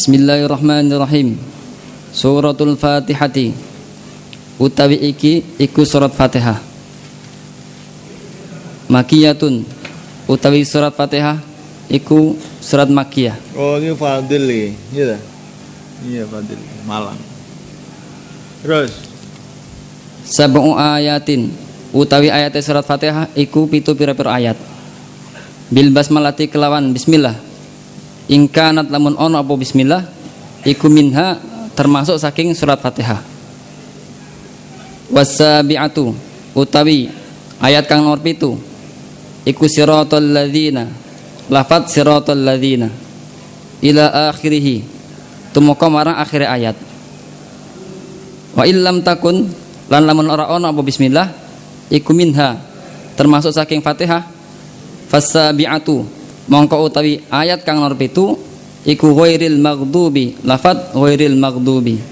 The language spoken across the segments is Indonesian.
Bismillahirrahmanirrahim. Suratul Fatihati utawi iki iku surat Fatihah. Makiyatun utawi surat Fatihah iku surat Makiyah. Oh, ini Fadil nih. Iya. Iya, Fadil. Malang. Terus Sab'u ayatin utawi ayat surat Fatihah iku 7 pira-pira ayat. Bil basmalati kelawan bismillah. Ingkanat lamun ono apa bismillah iku minha termasuk saking surat Fatihah. Wasabi'atu utawi ayat kang nomor 7 iku siratal ladzina lafat siratal ladzina ila akhirih tumeka marang akhir ayat. Wa illam takun lan lamun ora ono apa bismillah iku minha termasuk saking Fatihah. Fasabi'atu mongko utawi ayat kang nomor 7 iku ghairil maghdubi lafat ghairil maghdubi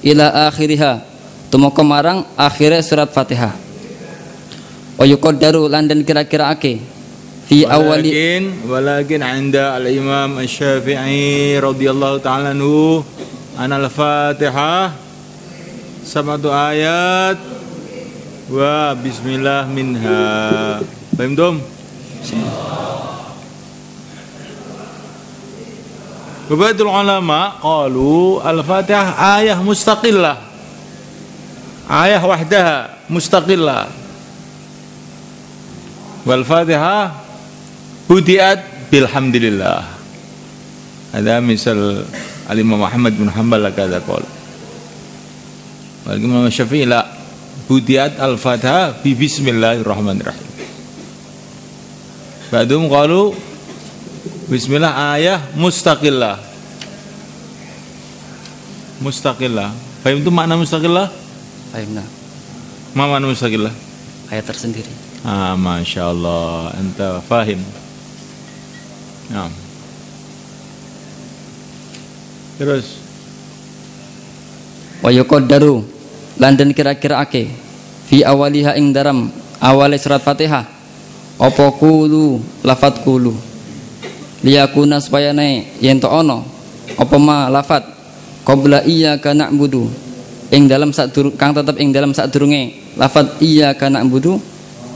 ila akhiriha tumeka marang akhire surat Fatihah. Wa yuqaddaru lan den kira-kira ake fi awali walakin 'inda al-Imam Asy-Syafi'i radhiyallahu ta'ala anhu anal Fatihah sab'atu ayat wa bismillah minha. Paham dom? Beberapa ulama qalu al-Fatihah ayah mustaqillah. Ayah wahdaha mustaqillah. Wal Fatihah budiat bilhamdulillah. Ada misal Al-Imam Muhammad bin Hanbal kata qol. Wal Imam Syafi'i la budiat al-Fatihah bi bismillahirrahmanirrahim. Ba'dum qalu bismillah ayah mustaqillah. Mustaqillah. Fahim itu makna mustaqillah? Fahimna. Mana mustaqillah? Ayat tersendiri. Ah, Masya Allah, anta fahim. Nah. Terus Wa yuqaddaru lan den kira-kira ake fi awaliha ing dalam awale surat Fatihah apa kulu lafat kulu liyakuna supaya yen to ono apa ma lafat qabla iyyaka na'budu ing dalam kang tetep ing dalam sadurunge lafat iyyaka na'budu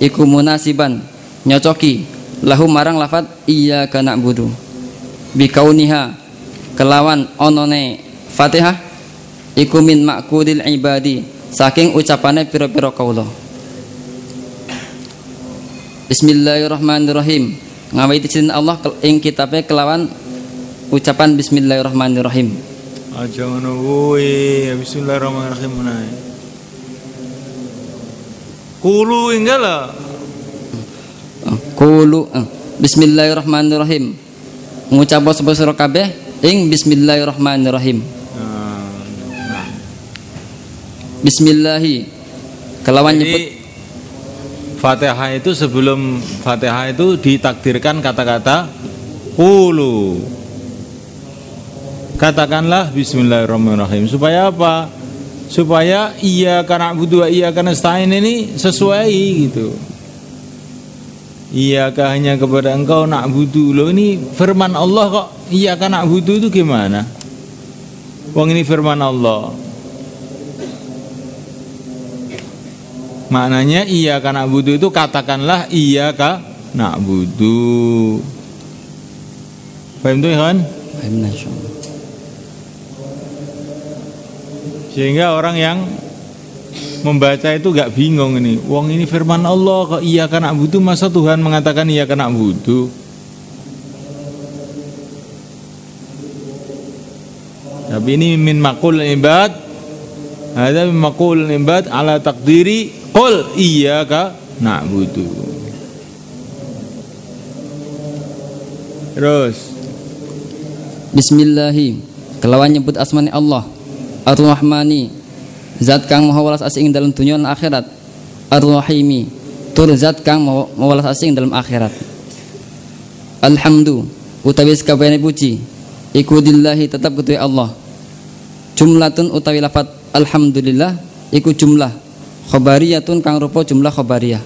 iku munasiban nyocoki lahu marang lafat iyyaka na'budu bi kauniha kelawan onone Fatihah iku min ma'qudil ibadi saking ucapane pira-pira kaula. Bismillahirrahmanirrahim. Ngawiti izin Allah ing kitabe kelawan ucapan bismillahirrahmanirrahim. Aja ngono kuwi, bismillahirrahmanirrahim menae. Kulu enggala. Kulu bismillahirrahmanirrahim. Ngucap sapa sira kabeh ing bismillahirrahmanirrahim. Bismillahi kelawan nyebut Fatihah itu sebelum Fatihah itu ditakdirkan kata-kata qulu. Katakanlah bismillahirrahmanirrahim. Supaya apa? Supaya iyyaka na'budu wa iyyaka nasta'in ini sesuai gitu. Iyyaka hanya kepada engkau na'budu. Loh ini firman Allah kok iyyaka na'budu itu gimana? Wong ini firman Allah. Maknanya iyyaka na'budu itu katakanlah iyyaka na'budu. Paham tuh kan? Paham insyaallah. Sehingga orang yang membaca itu gak bingung ini. Wong ini firman Allah kok iyyaka na'budu, masa Tuhan mengatakan iyyaka na'budu? Tapi ini min maqul ibad. Ada min maqul ibad ala taqdiri qul iyyaka na'budu. Terus Bismillahi kelawan nyebut asmani Allah Ar-Rahmani zat kang maha welas asih ing dalam dunya lan akhirat. Ar-Rahimi tur zat kang maha welas asih ing dalam akhirat. Alhamdu utawi sakabehane puji iku dillahi tetap kedue Allah. Jumlatun utawi lafat alhamdulillah iku jumlah khobariyatun kang rupa jumlah khobariyah.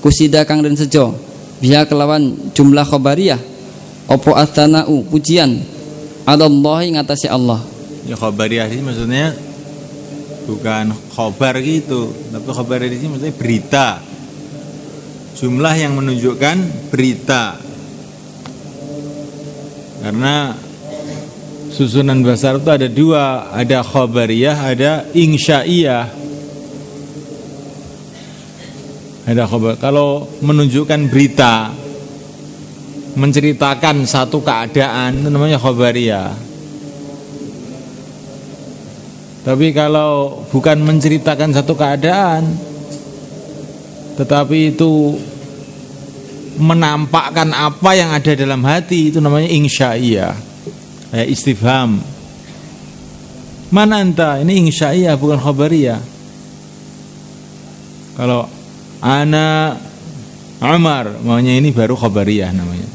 Kusida kang den sejo biha kelawan jumlah khobariyah opo atsana'u pujian Adallahi ngatasi Allah. Ya khabariyah ini maksudnya bukan khobar gitu, tapi khobariyah ini maksudnya berita. Jumlah yang menunjukkan berita. Karena susunan bahasa Arab itu ada dua, ada khabariyah, ada insya'iyah. Ada khabar. Kalau menunjukkan berita, menceritakan satu keadaan, itu namanya khabariyah. Tapi kalau bukan menceritakan satu keadaan, tetapi itu menampakkan apa yang ada dalam hati, itu namanya insya'iyah. Kayak istifham. Man anta? Ini insya'iyah bukan khabariyah. Kalau ana Umar, maunya ini baru khabariyah namanya.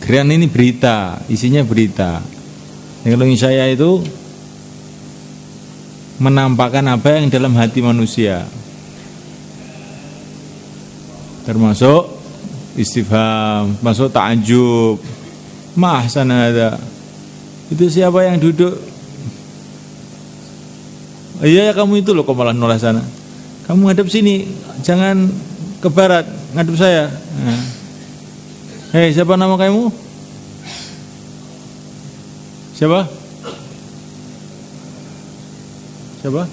Keren ini berita, isinya berita. Kalau insya'iyah itu menampakkan apa yang dalam hati manusia, termasuk istifham, masuk ta'ajub. Mah sana ada. Itu siapa yang duduk? Iya ya kamu itu loh, kok malah noleh sana. Kamu ngadep sini, jangan ke barat, ngadep saya. Nah. Hei, siapa nama kamu? Siapa? Siapa?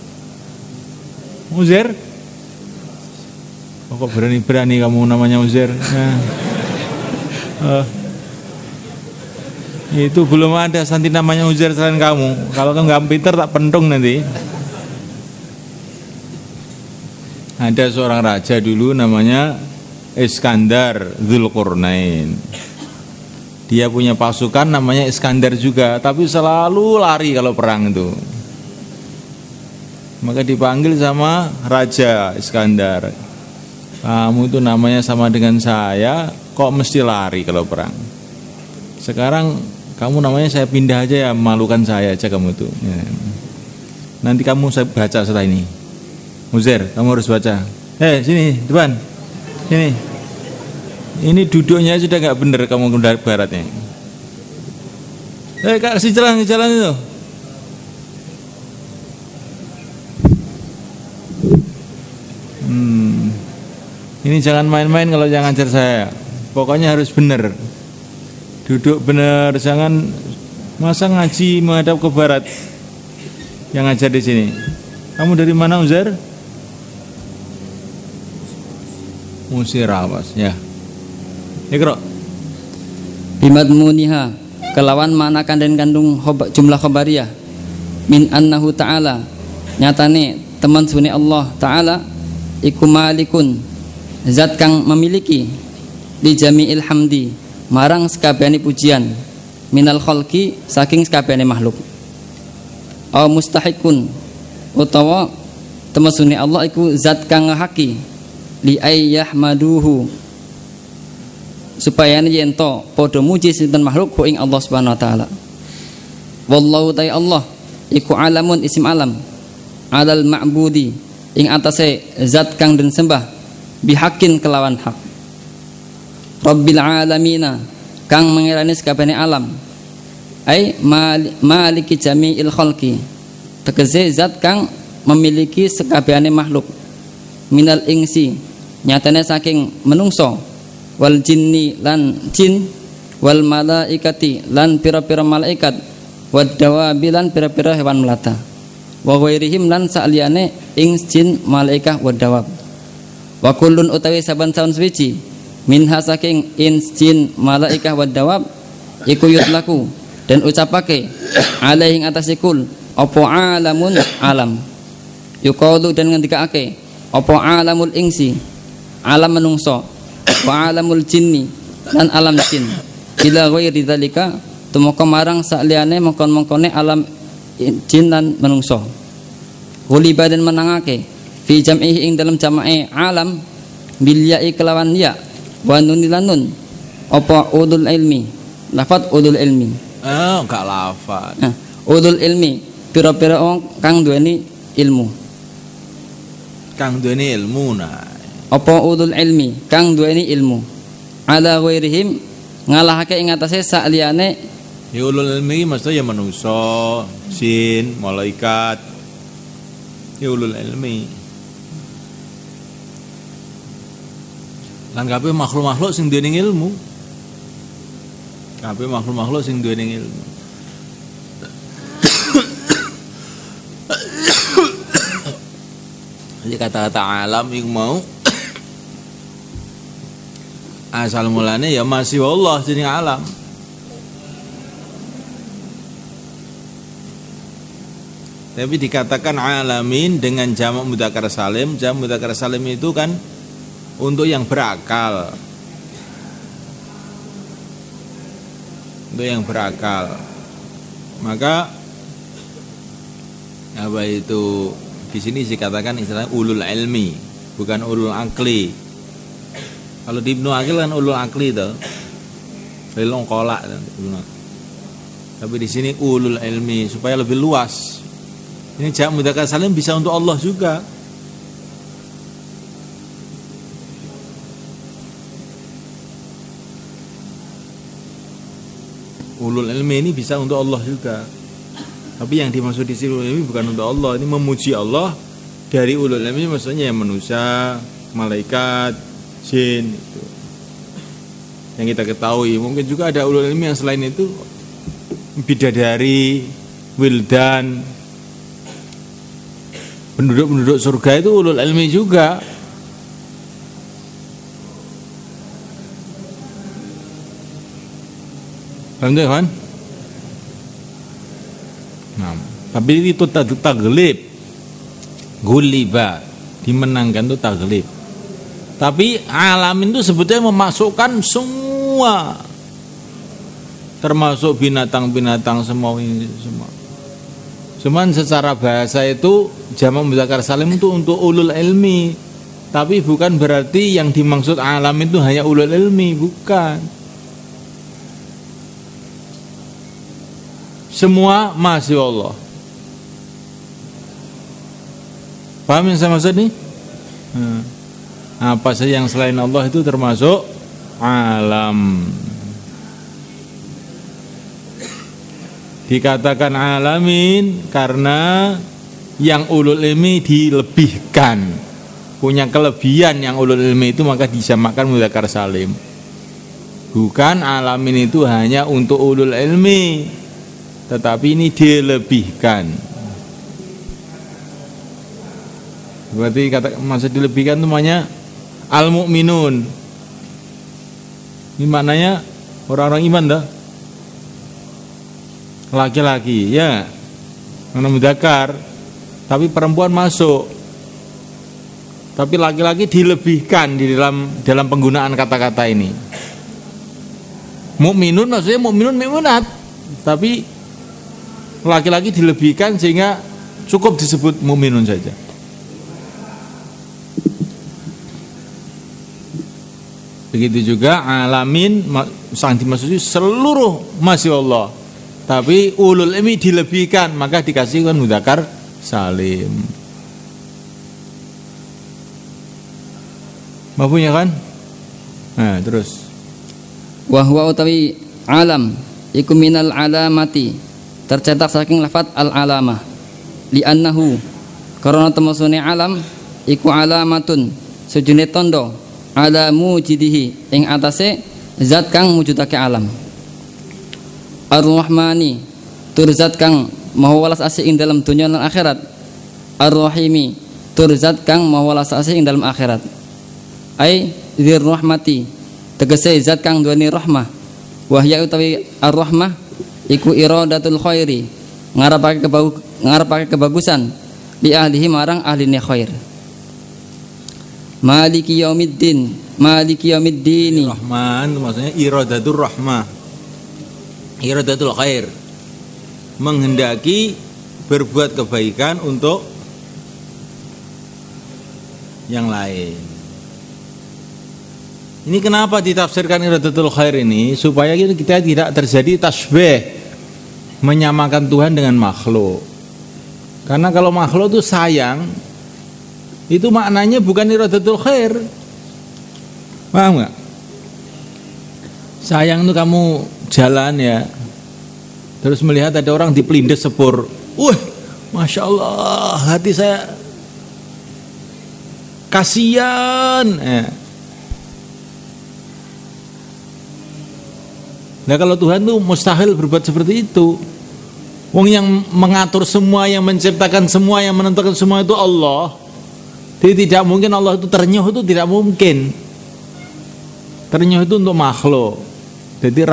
Uzair? Oh, kok berani-berani kamu namanya Uzair? Nah. Itu belum ada santi namanya Uzair selain kamu. Kalau kamu nggak pinter tak pentung nanti. Ada seorang raja dulu namanya Iskandar Dzulqarnain. Dia punya pasukan namanya Iskandar juga, tapi selalu lari kalau perang itu. Maka dipanggil sama Raja Iskandar. Kamu itu namanya sama dengan saya, kok mesti lari kalau perang? Sekarang kamu namanya saya pindah aja ya, malukan saya aja kamu itu. Ya. Nanti kamu saya baca setelah ini. Uzair, kamu harus baca. Sini, depan. Sini. Ini duduknya sudah nggak bener kamu ke baratnya. Kasih jalan itu. Ini jangan main-main kalau jangan ngajar saya. Pokoknya harus bener. Duduk bener, jangan masa ngaji menghadap ke barat. Yang ngajar di sini. Kamu dari mana, Uzair? Musirawas, ya. Ikra. Bimadmuniha, kelawan manakan dan kandung jumlah khabariyah. Min annahu ta'ala, nyatane teman sunni Allah ta'ala iku malikun, zat kang memiliki li jami'il hamdi, marang sekabehane pujian, minal khalqi, saking sekabehane makhluk. Aw mustahikun, utawa teman sunni Allah iku zat kang ngahaki li ayyahmaduhu, supaya yento padha muji sinten makhluk ku ing Allah Subhanahu wa taala. Wallahu ta'ala Allah iku alamun isim alam alal ma'budi, ing atase zat kang den sembah bihakin kelawan hak. Rabbil alamina, kang mengirani sakabehane alam. Ai maliki jami'il khalqi, tegese zat kang memiliki sakabehane makhluk. Minal ingsi, nyatane saking menungso, wal jinni lan jin, wal malaikati lan pira-pira malaikat, wad dawabi lan pira-pira hewan melata, wa ghairihim lan saliyane ing jin malaikat wad dawab. Wa kullun utawi saban-saban suci minha saking ins jin malaikat wad dawab iku yutlaku dan ucapake alaihi atas ikul apa alamun alam, yuqalu dan ngendikaake apa alamul ingsi alam menungso, wa alamul jinni dan alam jin, bila ghairi dzalika tumeka marang saliyane mongkon-mongkone alam jin lan menungso. Ghuliba dan menangake fi jam'ihi ing dalam jamae alam bil ya'i kelawan ya wa nun lanun apa udul ilmi, lafat udul ilmi. Enggak lafat. Udul ilmi pira-pira wong kang duweni ilmu. Kang duweni ilmu nah. Apa udul ilmi kang duweni ilmu. Ala ghairihim ngalahake ing atase saliyane Ya ulul ilmi maksudnya ya manusia, jin, malaikat. Ya ulul ilmi. Lan kabeh makhluk-makhluk sing duwe ilmu. Kabeh makhluk-makhluk sing duwe ilmu. Jadi kata-kata alam yang mau asal mulanya ya masih Allah jadi alam. Tapi dikatakan alamin dengan jamak mudzakkar salim. Jamak mudzakkar salim itu kan untuk yang berakal. Untuk yang berakal. Maka apa itu di sini dikatakan istilahnya ulul ilmi, bukan ulul akli. Kalau di Ibnu Aqil kan ulul akli itu. Belong kolak. Tapi di sini ulul ilmi supaya lebih luas. Ini jamak mudzakkar salim bisa untuk Allah juga. Ulul ilmi ini bisa untuk Allah juga. Tapi yang dimaksud di sini ulul ilmi bukan untuk Allah. Ini memuji Allah dari ulul ilmi maksudnya yang manusia, malaikat, jin itu. Yang kita ketahui. Mungkin juga ada ulul ilmi yang selain itu, bidadari, wildan, penduduk-penduduk surga itu ulul ilmi juga. Paham tak kan? Nah, tapi itu taglib, guliba, dimenangkan itu taglib. Tapi alamin itu sebetulnya memasukkan semua, termasuk binatang-binatang semua ini semua. Cuman secara bahasa itu jamak mudzakkar salim itu untuk ulul ilmi. Tapi bukan berarti yang dimaksud alam itu hanya ulul ilmi, bukan. Semua masih Allah. Paham yang saya maksud nih? Apa saja yang selain Allah itu termasuk alam. Dikatakan alamin karena yang ulul ilmi dilebihkan, punya kelebihan yang ulul ilmi itu, maka dijamakkan mudzakkar salim. Bukan alamin itu hanya untuk ulul ilmi, tetapi ini dilebihkan. Berarti kata maksud dilebihkan itu namanya al-mu'minun. Ini maknanya orang-orang iman dah. Laki-laki ya, mana mudzakkar, tapi perempuan masuk. Tapi laki-laki dilebihkan di dalam penggunaan kata-kata ini. Mukminun maksudnya mukminun mukminat, tapi laki-laki dilebihkan sehingga cukup disebut mukminun saja. Begitu juga alamin sang dimaksud seluruh masih Allah. Tapi ulul ilmi dilebihkan, maka dikasihkan mudzakkar salim. Maafnya kan? Nah, terus. Wa huwa utawi alam iku minal alamati, tercetak saking lafaz al alamah. Li'annahu karena temasune alam iku alamatun sejune tondo ala mujidihi ing atase zat kang mujudake alam. Ar-Rahmani turzat kang maha welas asih ing dalam dunya lan akhirat. Ar-Rahimi turzat kang maha welas asih ing dalam akhirat. Ai dzir rahmati tegese zat kang duweni rahmah. Wahya utawi ar-rahmah iku iradatul khairi, ngarepake kebagusan li ahlihi marang ahline khair. Maliki yaumiddin, maliki yaumiddin. Rahman maksudnya iradatul rahmah, iradatul khair, menghendaki berbuat kebaikan untuk yang lain. Ini kenapa ditafsirkan iradatul khair ini? Supaya kita tidak terjadi tasbih, menyamakan Tuhan dengan makhluk. Karena kalau makhluk itu sayang, itu maknanya bukan iradatul khair. Paham gak? Sayang itu kamu jalan ya, terus melihat ada orang dipelindes sepur. Wah, Masya Allah, hati saya kasihan. Nah kalau Tuhan tuh mustahil berbuat seperti itu. Wong yang mengatur semua, yang menciptakan semua, yang menentukan semua itu Allah. Jadi tidak mungkin Allah itu ternyuh, itu tidak mungkin. Ternyuh itu untuk makhluk. Jadi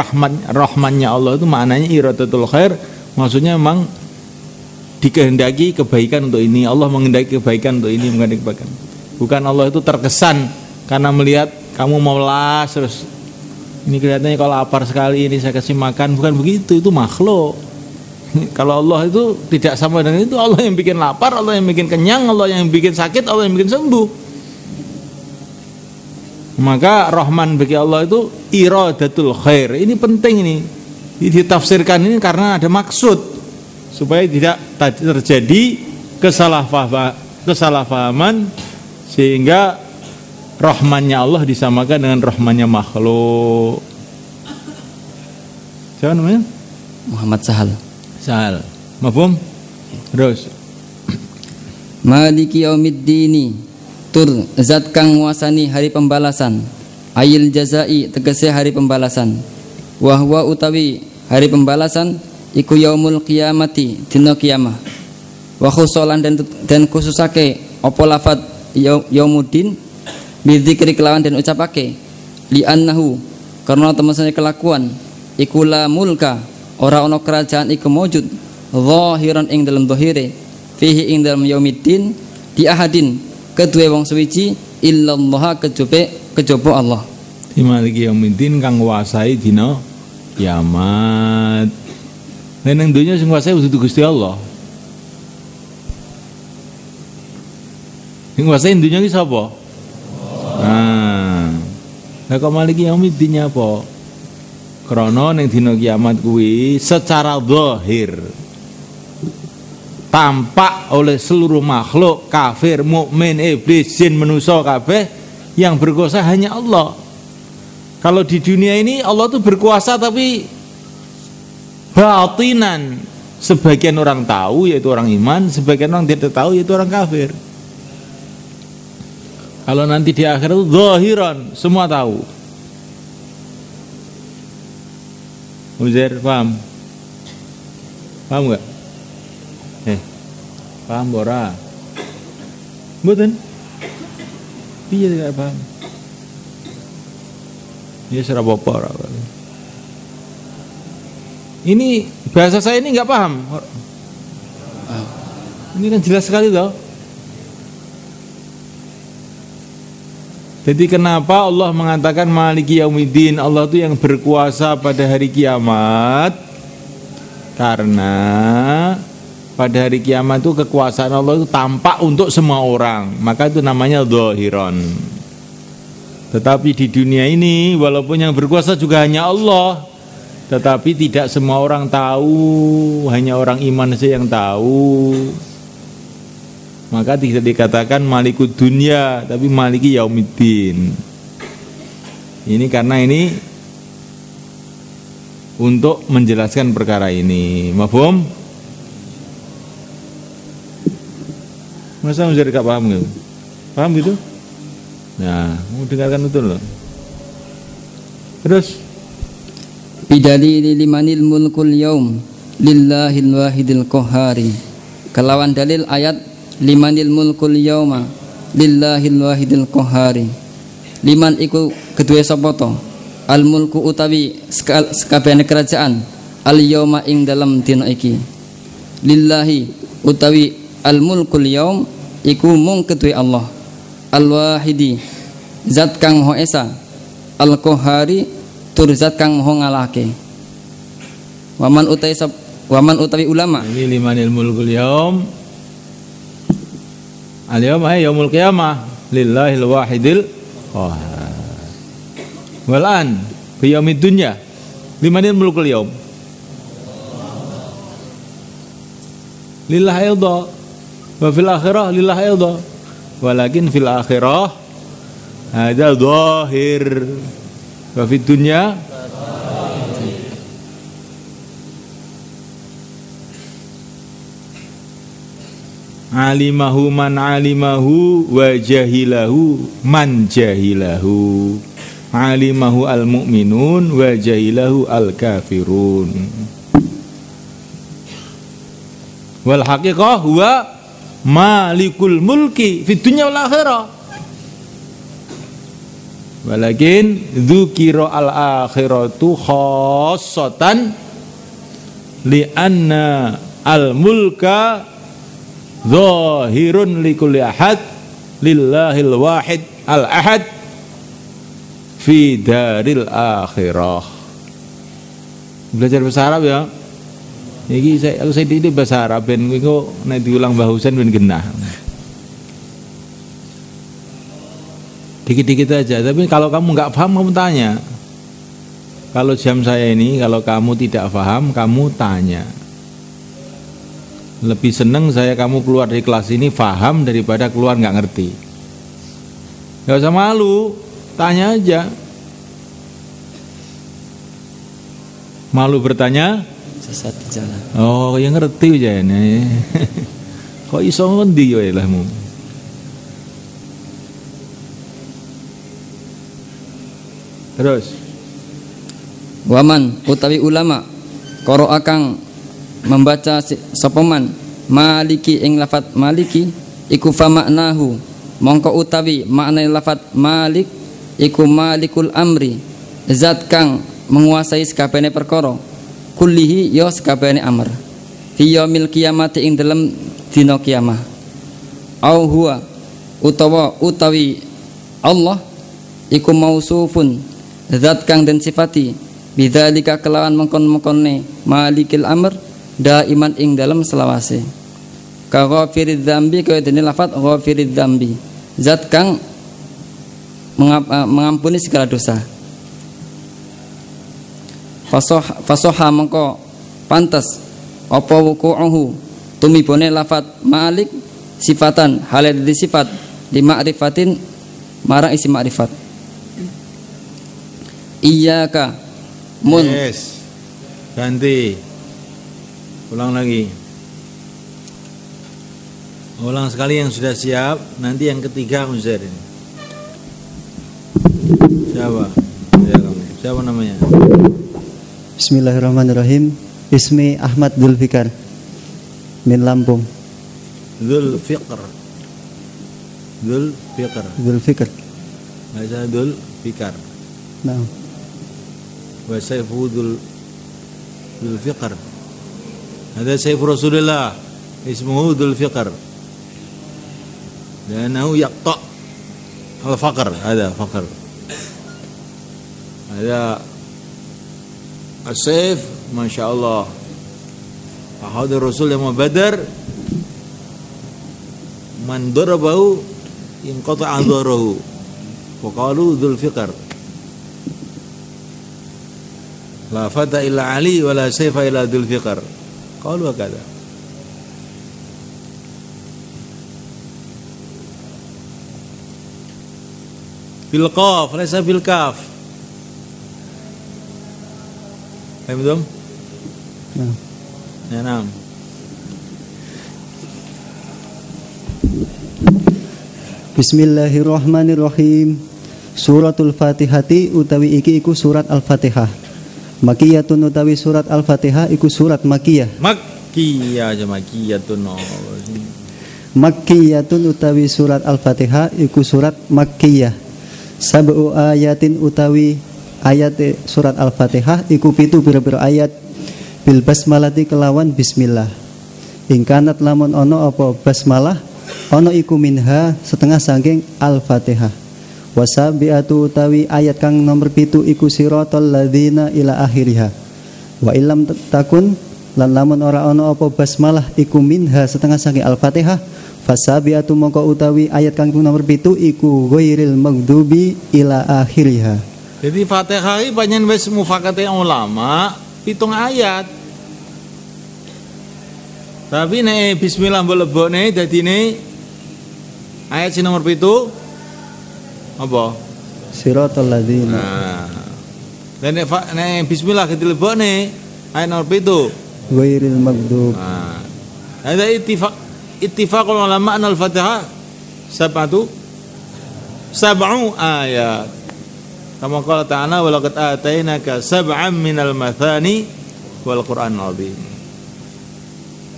rahmannya Allah itu maknanya iradatul khair, maksudnya memang dikehendaki kebaikan untuk ini. Allah menghendaki kebaikan untuk ini, menghendaki kebaikan. Bukan Allah itu terkesan karena melihat kamu mau las terus ini kelihatannya kalau lapar sekali ini saya kasih makan, bukan begitu, itu makhluk. Kalau Allah itu tidak sama dengan itu. Allah yang bikin lapar, Allah yang bikin kenyang, Allah yang bikin sakit, Allah yang bikin sembuh. Maka rahman bagi Allah itu iradatul khair. Ini penting ini. Ditafsirkan ini karena ada maksud supaya tidak terjadi kesalahpahaman sehingga rahmannya Allah disamakan dengan rahmannya makhluk. Siapa namanya? Muhammad Sahal. Sahal. Mafhum? Terus. Maliki yaumiddini, tur zat kang nguasani hari pembalasan. Ayil jazai tegese hari pembalasan. Wa huwa utawi hari pembalasan iku yaumul qiyamati, dina kiamah. Wa khusulan dan khususake apa lafat yaumuddin bidzikri kelawan dan ucapake li annahu karena temasane kelakuan iku la mulka ora ana kerajaan iku maujud zahiran ing dalam zahire fihi ing dalam yaumiddin di ahadin kedue wong suwiji illallah kejaba Allah di maliki yaumiddin kang nguasai dina kiamat. Nang dunya sing nguasai kudu Gusti Allah. Sing nguasai dunya ki sapa? Nah kok maliki yaumiddin apa? Krana ning dina kiamat kuwi secara zahir tampak oleh seluruh makhluk, kafir, mukmin, iblis, jin, manusia kabeh yang berkuasa hanya Allah. Kalau di dunia ini Allah tuh berkuasa tapi batinan. Sebagian orang tahu yaitu orang iman, sebagian orang tidak tahu yaitu orang kafir. Kalau nanti di akhirat itu zahiran, semua tahu. Uzair, paham? Paham enggak? Paham ora? Mboten? Piye tidak paham? Ya serah apa ora. Ini bahasa saya ini enggak paham. Ini kan jelas sekali toh. Jadi kenapa Allah mengatakan Maliki Yaumiddin, Allah itu yang berkuasa pada hari kiamat? Karena pada hari kiamat itu kekuasaan Allah itu tampak untuk semua orang, maka itu namanya zahiran. Tetapi di dunia ini walaupun yang berkuasa juga hanya Allah, tetapi tidak semua orang tahu, hanya orang iman saja yang tahu. Maka tidak dikatakan Malikud Dunya, tapi Maliki Yaumiddin. Ini karena ini untuk menjelaskan perkara ini. Mafhum? Masa menjadi gak paham gitu? Paham gitu? Nah, mau dengarkan betul loh. Terus bidalili limanil mulkul yaum lillahil wahidil qahhari. Kelawan dalil ayat limanil mulkul yauma lillahil wahidil qahhari. Liman iku kedue sapa to? Al mulku utawi sakabehane kerajaan al yauma ing dalam dina iki. Lillahi utawi al mulkul yaum iku mung kedue Allah. Al wahidi zat kang maha esa. Al qahhari tur zat kang maha ngalahke. Waman utawi ulama. Ini limanil mulkul yaum al-yawm ay yaumul qiyamah lillahil wahidil qahhar. Walan bi yaumid dunya limanil mulkul yaum lillahi aidha wa fil akhirah lillahi aidha walakin fil akhirah ada zahir wa fid dunya alimahu man alimahu wa jahilahu man jahilahu. Alimahu al-mu'minun wa jahilahu al-kafirun. Wal haqiqah huwa malikul mulki fid dunya wal akhirah. Walakin dzukira al-akhiratu khassatan li anna al-mulka zahirun likulli ahad lillahil wahid al-ahad fi daril akhirah. Belajar bahasa Arab ya. Iki aku didik bahasa Arab ben kowe nek diulang Mbah Husain ben genah. Dikit-dikit aja, tapi kalau kamu nggak paham kamu tanya. Kalau jam saya ini, kalau kamu tidak paham kamu tanya. Lebih seneng saya kamu keluar dari kelas ini paham daripada keluar nggak ngerti. Nggak usah malu, tanya aja. Malu bertanya? Sesat di jalan. Oh, yang ngerti aja ini. Kok iso ngendi wae lahmu? Terus Waman utawi ulama karo akang membaca sopeman maliki ing lafat maliki iku fa maknahu mongko utawi makna lafat malik iku malikul amri zat kang menguasai sakabehane perkara kullihi ya sakabehane amr fi yaumil qiyamati ing dalem dina kiamah au huwa utawi Allah iku mausufun zat kang den sifati bidzalika kelawan mengkon-mengkone malikil amr daiman ing dalam selawase ka ghafiridz dzambi kaya dene lafat ghafiridz dzambi zat kang mengampuni segala dosa. Fasoha mengko pantas apa wuku'uhu tumibone lafat malik sifatan halal di sifat di ma'rifatin marang isi ma'rifat. Iyyaka mun yes. Ganti. Ulang lagi. Ulang sekali yang sudah siap. Nanti yang ketiga Uzair ini. Siapa? Ya, kamu. Siapa namanya? Bismillahirrahmanirrahim. Ismi Ahmad Dzulfikar min Lampung. Dzulfikar. Dzulfikar. Bahasa Dzulfikar. Nah. Wa sayfu Dzulfikar. Ada sayfu Rasulullah ismuhu Dzulfikar. Lanahu yaqta al-faqr, ada faqr. Ada as-sayf, masyaallah. Ahad Rasul yang Badar man darabahu inqata'a darahu. Wa qalu Dzulfikar. La fata illa Ali wa la sayfa illa Dzulfikar. Qalu hakadha. Bil qaf, laysa bil kaf. Paham belum? Nah. Ya, nam. Bismillahirrahmanirrahim. Suratul Fatihati utawi iki iku surat Al-Fatihah. Makiyatun utawi surat Al-Fatihah iku surat makiyah. Makiyah aja makiyatun. Makiyatun utawi surat Al-Fatihah iku surat makiyah. Sab'u ayatin utawi ayat surat Al-Fatihah iku pitu pira-pira ayat bil basmalati kelawan bismillah. Ingkanat lamun ono apa basmalah ono iku minha setengah saking Al-Fatihah. Wasabiatu utawi ayat kang nomor pitu iku siratal ladzina ila akhiriha. Wa illam takun lan lamun ora ono apa basmalah iku minha setengah saking Al-Fatihah. Fasabiatu mongko utawi ayat kang nomor pitu iku ghairil maghdubi ila akhiriha. Jadi Fatihah ini banyak wis mufakate ulama pitung ayat. Tapi nek bismillah mlebokne dadine ayat sing nomor 7 apa? Siratal ladzina. Nah. Dan nek bismillah dilebokne ayat nomor 7 ghairil maghdub. nah. Ada ittifaq ittifaqul ulama anal Fatihah sab'u ayat. Kama qala ta'ala wa laqad atainaka sab'an minal mathani wal Qur'anul azim.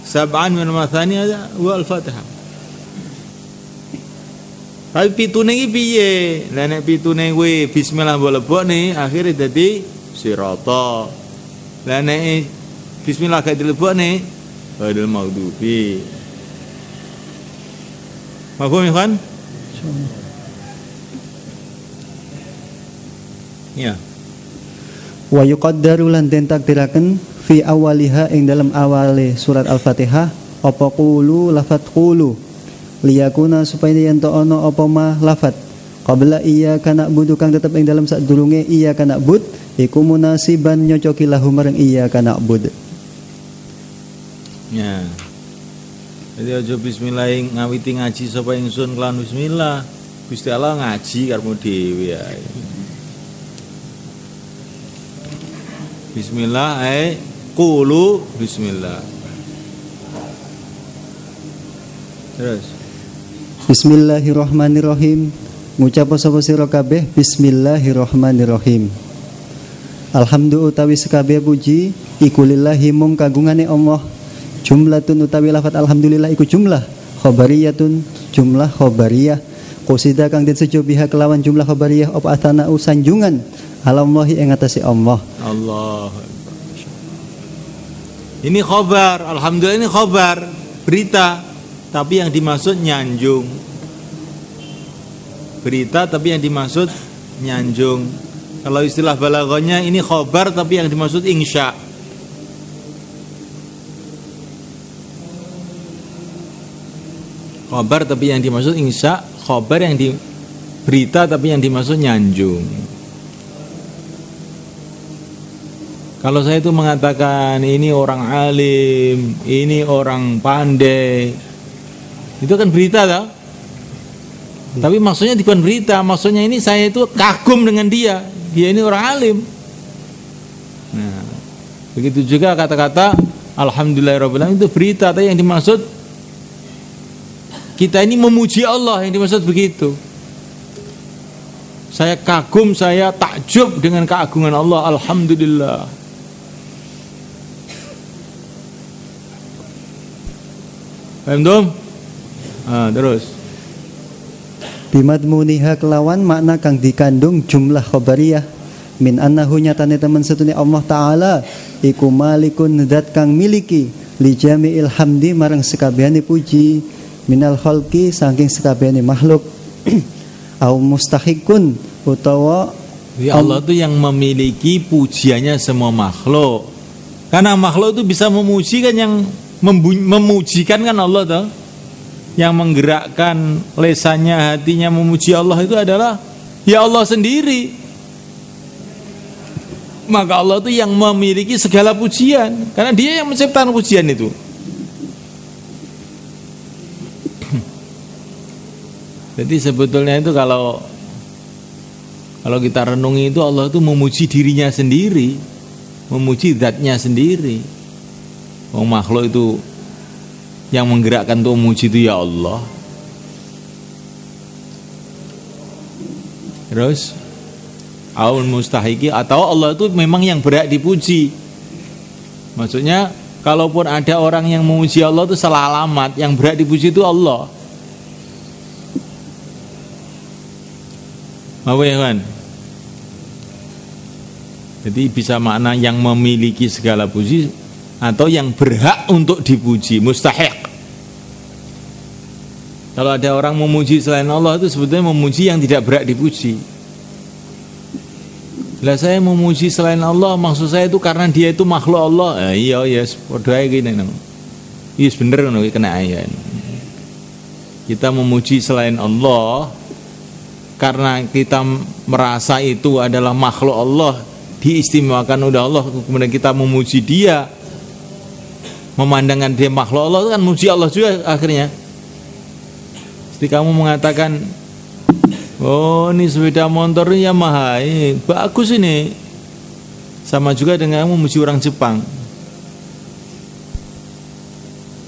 Sab'an minal mathani wal Fatihah. Tapi pitune iki piye? Lah nek pitune kuwi bismillah mlebokne akhire dadi sirata. Lah nek bismillah gak dilebokne hadil maghdubi. Paham ya kan? Ya. Wa yuqaddaru lan den takdiraken fi awaliha ing dalam awale surat Al-Fatihah apa qulu lafat qulu liyakuna supaya yen to ana apa ma lafat qabla iyyaka na'budu kang tetep ing dalam sadurunge iyyaka na'bud iku munasiban nyocoki lahu marang iyyaka na'bud. Ya. Jadi aja bismillah ngawiti ngaji sapa ingsun kelawan bismillah. Gusti Allah ngaji karepmu dhewe ae. Bismillah qulu bismillah. Terus Bismillahirrahmanirrahim. Ngucap sapa sira kabeh bismillahirrahmanirrahim. Alhamdulillah utawi sekabeh puji iku lillahi mung kagungane Allah. Jumlatun utawi lafat alhamdulillah iku jumlah khobariyatun jumlah khobariyah. Qusida kang den sejo biha kelawan jumlah khobariyah apa atana sanjungan alallahi ing atase Allah. Allah. Ini khobar, alhamdulillah ini khobar, berita, tapi yang dimaksud nyanjung. Berita tapi yang dimaksud nyanjung. Kalau istilah balaghahnya ini khobar tapi yang dimaksud insya. Khobar tapi yang dimaksud insya, khobar yang di berita tapi yang dimaksud nyanjung. Kalau saya itu mengatakan ini orang alim, ini orang pandai, itu kan berita tak? Tapi maksudnya bukan berita, maksudnya ini saya itu kagum dengan dia ini orang alim. Nah, begitu juga kata-kata alhamdulillahirabbil alamin itu berita, tapi yang dimaksud kita ini memuji Allah, yang dimaksud begitu. Saya kagum, saya takjub dengan keagungan Allah, alhamdulillah. Paham dong? Terus Bimadmuniha kelawan makna kang dikandung jumlah khobariyah min annahu nyatane temen setune Allah taala iku malikun zat kang miliki li jami'il hamdi marang sekabehane puji minal khalqi saking sekabehane makhluk au mustahiqun utawa Allah itu yang memiliki pujiannya semua makhluk. Karena makhluk itu bisa memuji kan, yang memujikan kan Allah toh. Yang menggerakkan lesannya, hatinya memuji Allah itu adalah ya Allah sendiri. Maka Allah itu yang memiliki segala pujian, karena dia yang menciptakan pujian itu. Jadi sebetulnya itu kalau kita renungi itu Allah itu memuji dirinya sendiri, memuji zatnya sendiri. Makhluk itu yang menggerakkan untuk memuji itu ya Allah. Terus aul mustahiki, atau Allah itu memang yang berhak dipuji. Maksudnya kalaupun ada orang yang memuji Allah itu salah alamat, yang berhak dipuji itu Allah. Apa ya kan? Jadi bisa makna yang memiliki segala puji atau yang berhak untuk dipuji, mustahik. Kalau ada orang memuji selain Allah itu sebetulnya memuji yang tidak berhak dipuji. Lah saya memuji selain Allah, maksud saya itu karena dia itu makhluk Allah. Iya padha gini nang. Iya bener ngono kena ayat. Kita memuji selain Allah karena kita merasa itu adalah makhluk Allah, diistimewakan oleh Allah, kemudian kita memuji dia, memandangkan dia makhluk Allah, itu kan memuji Allah juga akhirnya. Jadi kamu mengatakan, oh ini sepeda motor ini Yamaha, ini bagus ini, sama juga dengan kamu memuji orang Jepang.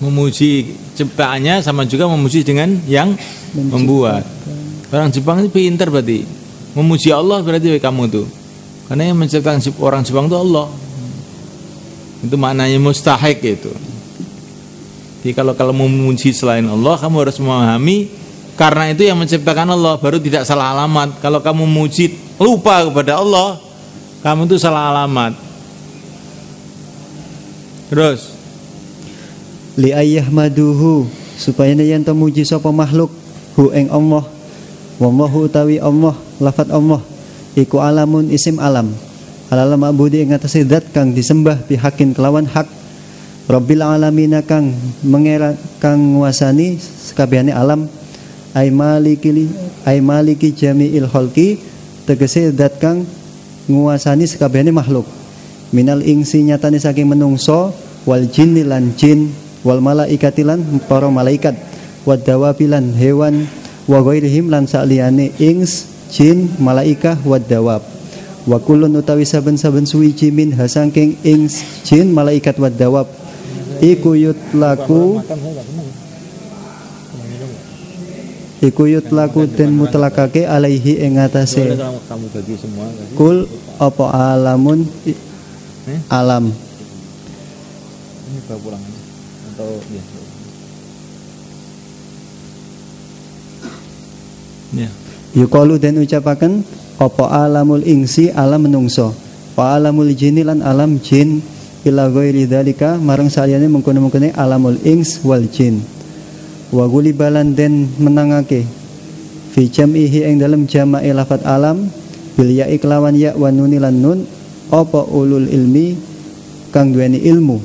memuji ciptaannya sama juga memuji dengan yang membuat. Orang Jepang itu pintar berarti. Memuji Allah berarti kamu tuh. Karena yang menciptakan orang Jepang itu Allah. Itu maknanya mustahik itu. Jadi kalau memuji selain Allah, kamu harus memahami karena itu yang menciptakan Allah, baru tidak salah alamat. Kalau kamu memuji lupa kepada Allah, kamu itu salah alamat. Terus li ayyahmaduhu supaya yen muji sapa makhluk hu ing Allah. Wallahu utawi Allah, lafat Allah iku alamun isim alam. Alal ma'budi ing atase zat kang disembah bihakin kelawan hak. Rabbil alamin kang mengera kang nguasani sakabehane alam. Ai maliki jami'il khalqi tegese zat kang nguasani sakabehane makhluk. Minal ingsi nyatane saking menungso wal jinni lan jin wal malaikati lan para malaikat wad dawabilan hewan wa ghairihim lan saliyane ings jin malaikah wad dawab wa kullun utawi saben-saben suwiji min hasangking ings jin malaikat wad dawab iku yutlaku den mutlakake alaihi ing atase kul apa alamun alam. Ini bawa pulang atau ya. Yuqalu den ucapaken apa alamul ingsi alam menungso. Wa alamul jinni lan alam jin ila ghairi dzalika marang saliyane mengkono-mengkone alamul ings wal jin. Wa gulibalan den menangake fi jam'ihi ing dalem jama'i lafat alam bil ya'i kelawan ya wa nun lan nun apa ulul ilmi kang duweni ilmu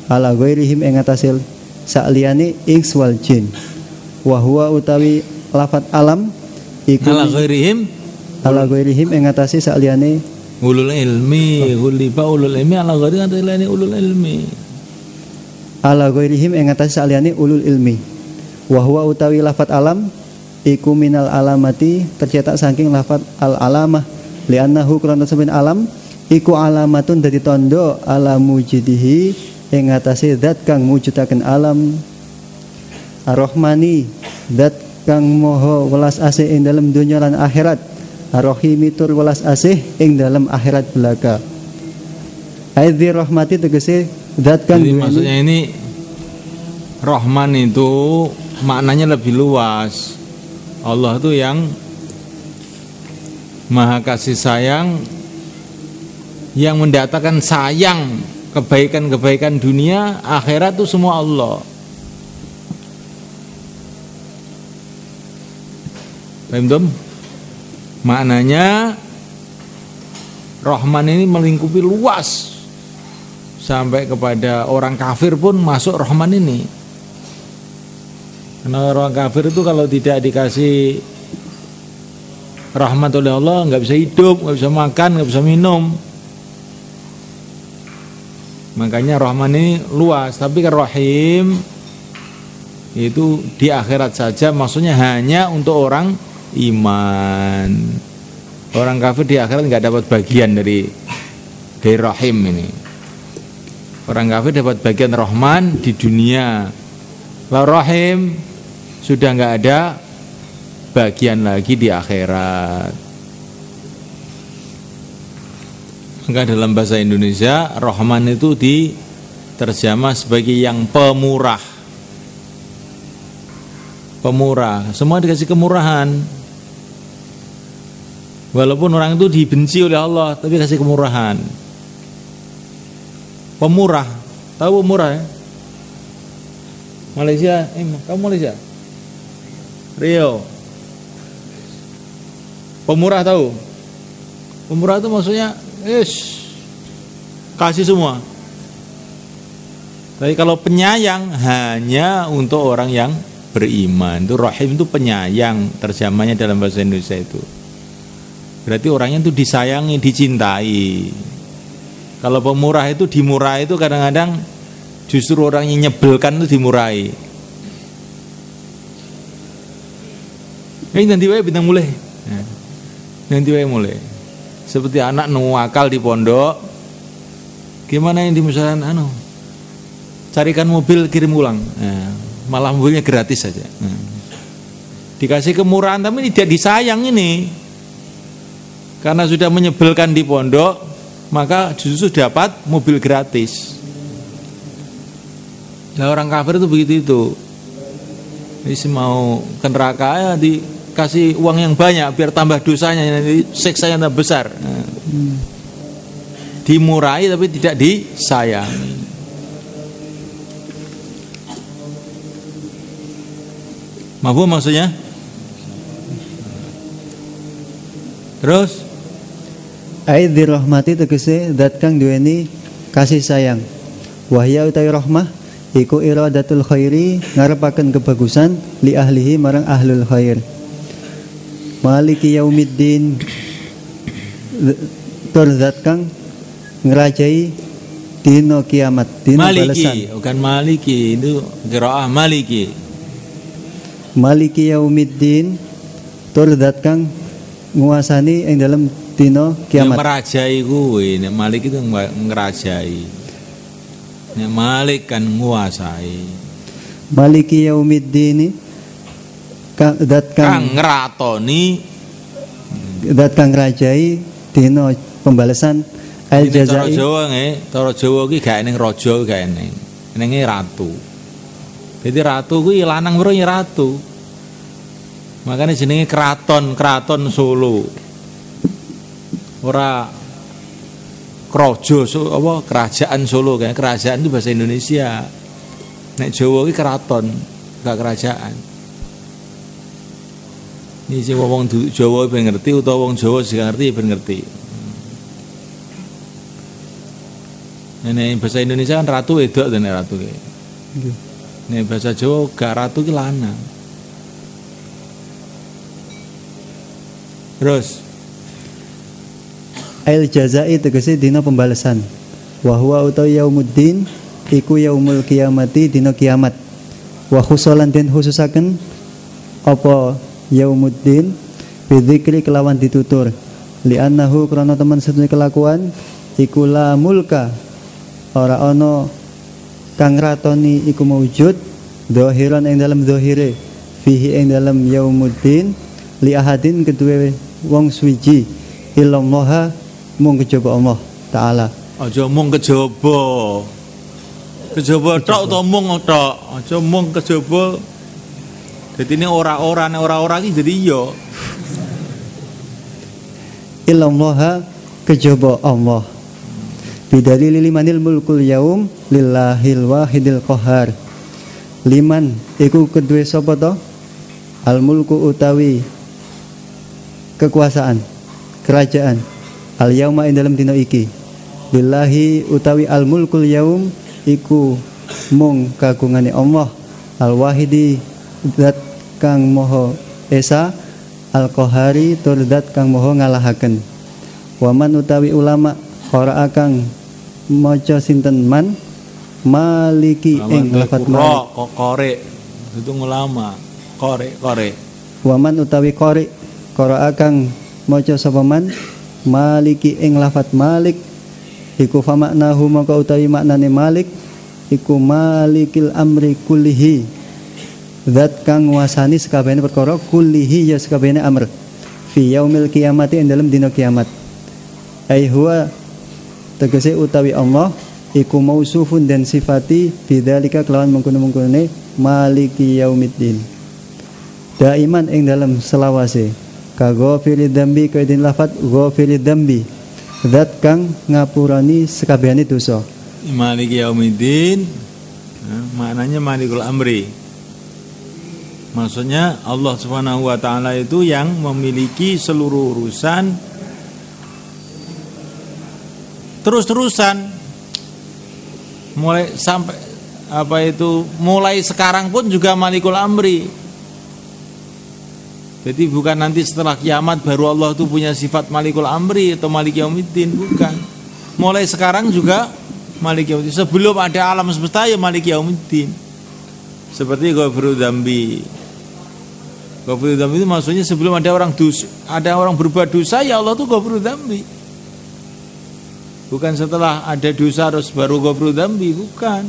ala ghairihim ing atasil saliyane ings wal jin. Wa huwa utawi lafat alam iku ala ghairihim ing atase saliyane ulul ilmi, huliba ulul ilmi ala ghairi saliyane ulul ilmi. Ala ghairihim ing atase saliyane ulul ilmi. Wa huwa utawi lafat alam iku minal alamati tercetak saking lafat al alamah li'annahu krana saben alam iku alamatun dadi tondo ala mujidihi ing atase zat kang mujudaken alam ar-rahmani zat kang moho welas asih ing dalam dunya lan akhirat ar-rahimi tur welas asih ing dalam akhirat belaka. Aidzi rahmati tegese zat kang maksudnya ini Rahman itu maknanya lebih luas. Allah itu yang Maha kasih sayang, yang mendatangkan sayang kebaikan-kebaikan dunia akhirat itu semua Allah. Paham tuh? Maknanya Rahman ini melingkupi luas sampai kepada orang kafir pun masuk Rahman ini. Karena orang kafir itu kalau tidak dikasih rahmat oleh Allah nggak bisa hidup, nggak bisa makan, nggak bisa minum. Makanya Rahman ini luas. Tapi Rahim itu di akhirat saja, maksudnya hanya untuk orang iman. Orang kafir di akhirat nggak dapat bagian dari Rahim ini. Orang kafir dapat bagian Rahman di dunia. Kalau Rahim sudah nggak ada bagian lagi di akhirat. Maka dalam bahasa Indonesia Rahman itu diterjemah sebagai yang pemurah. Pemurah, semua dikasih kemurahan. Walaupun orang itu dibenci oleh Allah, tapi kasih kemurahan. Pemurah, tahu pemurah ya? Malaysia, kamu Malaysia? Rio. Pemurah tahu? Pemurah itu maksudnya kasih semua. Tapi kalau penyayang hanya untuk orang yang beriman. Itu Rahim itu penyayang, terjemahnya dalam bahasa Indonesia itu. Berarti orangnya itu disayangi, dicintai. Kalau pemurah itu dimurah itu kadang-kadang justru orang yang nyebelkan itu dimurahi. Nanti wae bintang mulai. Nanti wae mulai. Seperti anak nuwakal di pondok. Gimana yang di misalkan carikan mobil kirim ulang. Nah, malah mobilnya gratis saja. Nah, dikasih kemurahan tapi tidak disayang ini. Karena sudah menyebelkan di pondok, maka justru dapat mobil gratis. Nah, orang kafir itu begitu itu. Jadi mau ke neraka ya dikasih uang yang banyak biar tambah dosanya, nanti siksanya tambah besar. Nah, dimurahi tapi tidak disayangi. Mafhum maksudnya? Terus Aidzi rahmati tegese zat kang duweni kasih sayang. Wahya utawi rahmah iku iradatul khairi ngarepaken kebagusan li ahlihi marang ahlul khair. Maliki yaumiddin tur zat kang ngerajai dino kiamat, dino maliki, balasan. bukan maliki, itu qiraah maliki. Maliki yaumiddin tur zat kang nguasani ing dalam dino Yang kiamat. merajai kuwi, nek malik itu ngerajai. Nek malik kan nguasai. Maliki yaumiddin zat Kang kang ngeratoni ngrajai dino pembalasan al ini cara jazai. Jawa nggih, cara Jawa ki gak eneng raja gak eneng. Enenge ratu. Jadi ratu kuwi lanang bro ya ratu. Makanya jenenge keraton Solo. Ora kerajaan Solo kan. Kerajaan itu bahasa Indonesia. Nek Jawa ki keraton, gak kerajaan. Ini sing wong Jawa ben ngerti utawa wong Jawa sing ngerti ben ngerti. Nek bahasa Indonesia kan ratu wedok dan ratu ki. Nek bahasa Jawa gak ratu ki lanang. Terus Al jazai tegese dina pembalasan. Wa huwa utawi yaumuddin iku yaumul kiamati dina kiamat. Wa khusulan den khususaken apa yaumuddin bidzikri kelawan ditutur. Li annahu krana teman sedune kelakuan iku la mulka ora ana kang ratoni iku maujud zahiran ing dalam zahire fihi ing dalam yaumuddin li ahadin kedue wong suwiji illallah mung kejaba Allah taala. aja mung kejaba. Kejaba tok utawa mung tok. Aja mung kejaba. Dadi ini ora-ora iki jadi iya. Illallah kejaba Allah. Bidalil limanil mulkul yaum lillahil wahidil qahar. Liman iku kedue sapa to? Al mulku utawi kekuasaan, kerajaan. Al yauma ing dalam dina iki. Lillahi utawi al mulkul yaum iku mung kagungane Allah. Al wahidi zat kang moho esa, al qahari tur zat kang moho ngalahaken. Waman utawi ulama ora kang maca sinten man maliki ing lafat malik korek itu ulama korek waman utawi korek qara kang maca sapa man maliki ing lafat malik iku fa maknahu maka utawi maknane malik iku malikil amri kullihi zat kang nguasani sakabehane perkara kullihi ya sakabehane amr fi yaumil kiamati ing dalem dina kiamat ai huwa tegese utawi Allah iku mausufun dan sifati bidzalika kelawan mengkono-mengkonone maliki yaumiddin daiman ing dalam selawase ka ghafiri dzambi kaidin lafat ghafiri dzambi zat kang ngapurani sekabehane dosa. Maliki yaumiddin maknanya malikul amri. Maksudnya Allah Subhanahu wa taala itu yang memiliki seluruh urusan terus-terusan mulai sampai mulai sekarang pun juga malikul amri. Jadi bukan nanti setelah kiamat baru Allah itu punya sifat malikul amri atau malik yaumiddin, bukan. Mulai sekarang juga malik yaumiddin. Sebelum ada alam semesta ya malik yaumiddin. Seperti ghafuru dzambi. Ghafuru dzambi itu maksudnya sebelum ada orang berbuat dosa ya Allah itu ghafuru dzambi. Bukan setelah ada dosa terus baru ghafuru dzambi, bukan.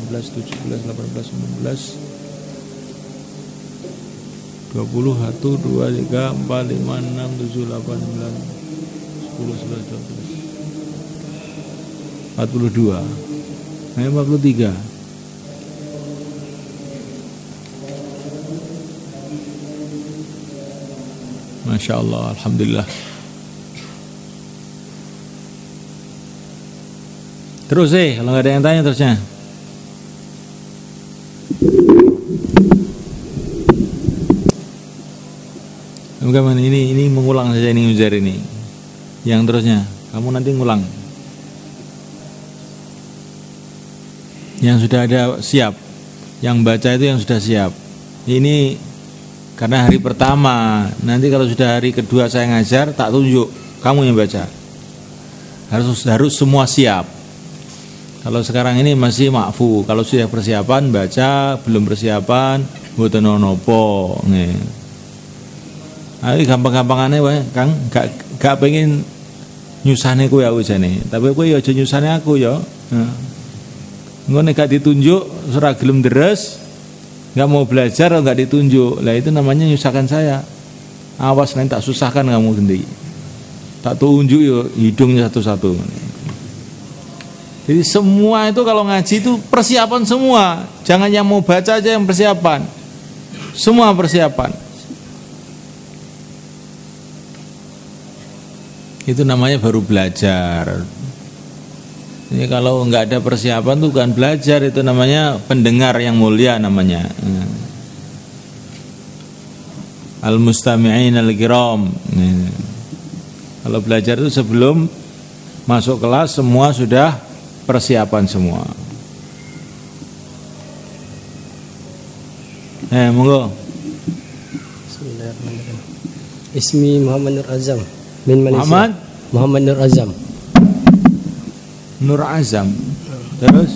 16, 17, 18, 19, 20, 1, 2, 3, 4, 5, 6, 7, 8, 9, 10, 11, 12, 42. Nah, 43. Masya Allah, Alhamdulillah. Terus kalau nggak ada yang tanya terusnya. Bagaimana ini mengulang saja ini ujar ini. Yang terusnya, kamu nanti ngulang. Yang sudah ada siap, yang baca itu yang sudah siap. Ini karena hari pertama, nanti kalau sudah hari kedua saya ngajar, tak tunjuk, kamu yang baca. Harus semua siap. Kalau sekarang ini masih makfu, kalau sudah persiapan baca, belum persiapan mboten nopo. Ayo gampang-gampangannya wae, Kang, gak pengen nyusahne kowe aku jane, tapi kowe ya aja nyusahne aku ya. Ngono gak ditunjuk, ora gelem deres, nggak mau belajar, nggak ditunjuk, lah itu namanya nyusahkan saya. Awas nanti tak susahkan kamu sendiri. Tak tunjuk yo hidungnya satu-satu. Jadi semua itu kalau ngaji itu persiapan semua. Jangan yang mau baca aja yang persiapan. Semua persiapan. Itu namanya baru belajar. Ini kalau nggak ada persiapan itu bukan belajar, itu namanya pendengar yang mulia namanya. Al-mustami'in al-kiram. Kalau belajar itu sebelum masuk kelas semua sudah persiapan semua. Monggo. Bismillahirrahmanirrahim. Ismi Muhammad Nur Azam min Malaysia. Muhammad Nur Azam. Nur Azam. Terus?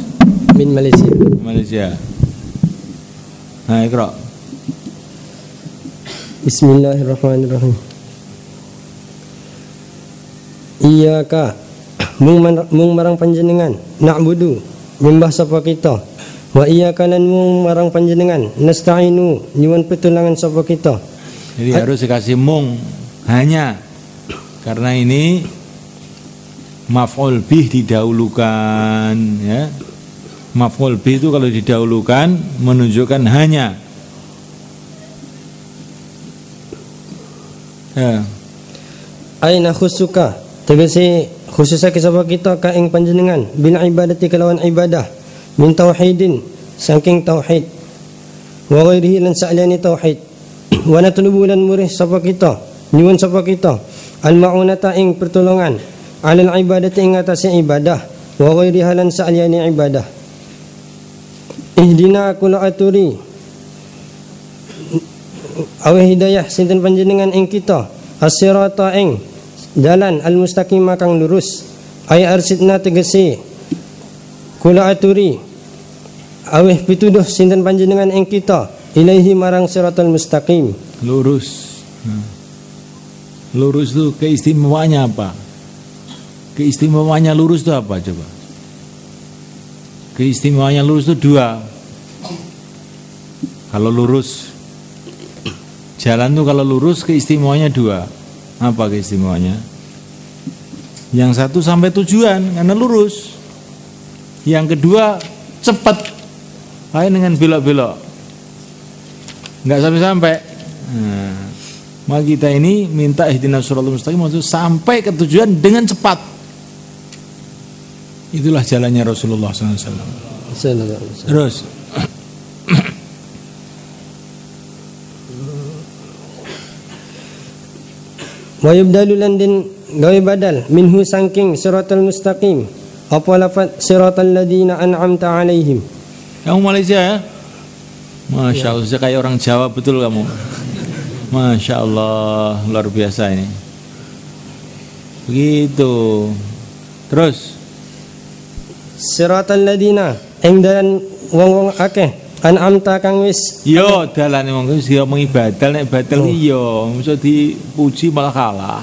Min Malaysia. Malaysia. Nah, ikra. Bismillahirrahmanirrahim. Iyyaka mung marang panjenengan na'budu nyembah sapa kita. Wa iyyaka lan mung marang panjenengan nasta'inu nyuwun pitulungan sapa kita. Jadi harus dikasih mung hanya karena ini maf'ul bih didahulukan ya. Maf'ul bih itu kalau didahulukan menunjukkan hanya. Ya. Aina khusuka tegese khususake sapa kita ka ing panjenengan bil ibadati kelawan ibadah min tauhidin saking tauhid wa ghairihi lan sa'lani tauhid wa natlubu lan murih sapa kita nyuwun sapa kita al ma'unata ing pertolongan alal ibadati ing atase ibadah wa ghairiha lan sa'lani ibadah. Ihdina kula aturi awe hidayah sinten panjenengan ing kita as-sirata ing dalan al-mustaqim kang lurus ay arsidna tegese kula aturi aweh pituduh sinten panjenengan ing kita ilaihi marang siratal mustaqim Lurus. Lurus itu keistimewaannya apa? Keistimewaannya lurus itu apa coba? Keistimewaannya lurus itu dua. Kalau lurus jalan tuh kalau lurus keistimewaannya dua. Apa keistimewaannya? Yang satu sampai tujuan karena lurus. Yang kedua cepat. Lain dengan belok-belok. Enggak sampai-sampai. Nah, maka kita ini minta ihdinas siratal mustaqim maksud sampai ke tujuan dengan cepat. Itulah jalannya Rasulullah SAW. Terus wa yubdalu lan den gawe badal minhu saking siratal mustaqim apa lafaz siratal ladina an'amta alaihim. kamu Malaysia ya? Masya Allah, kayak orang Jawa betul kamu. Masya Allah, luar biasa ini. Begitu. Terus siratal ladina ing dalan wong-wong akeh an'amta kang wis yo dalane wong wis yo mengibadal nek badal yo mesti dipuji malah kalah.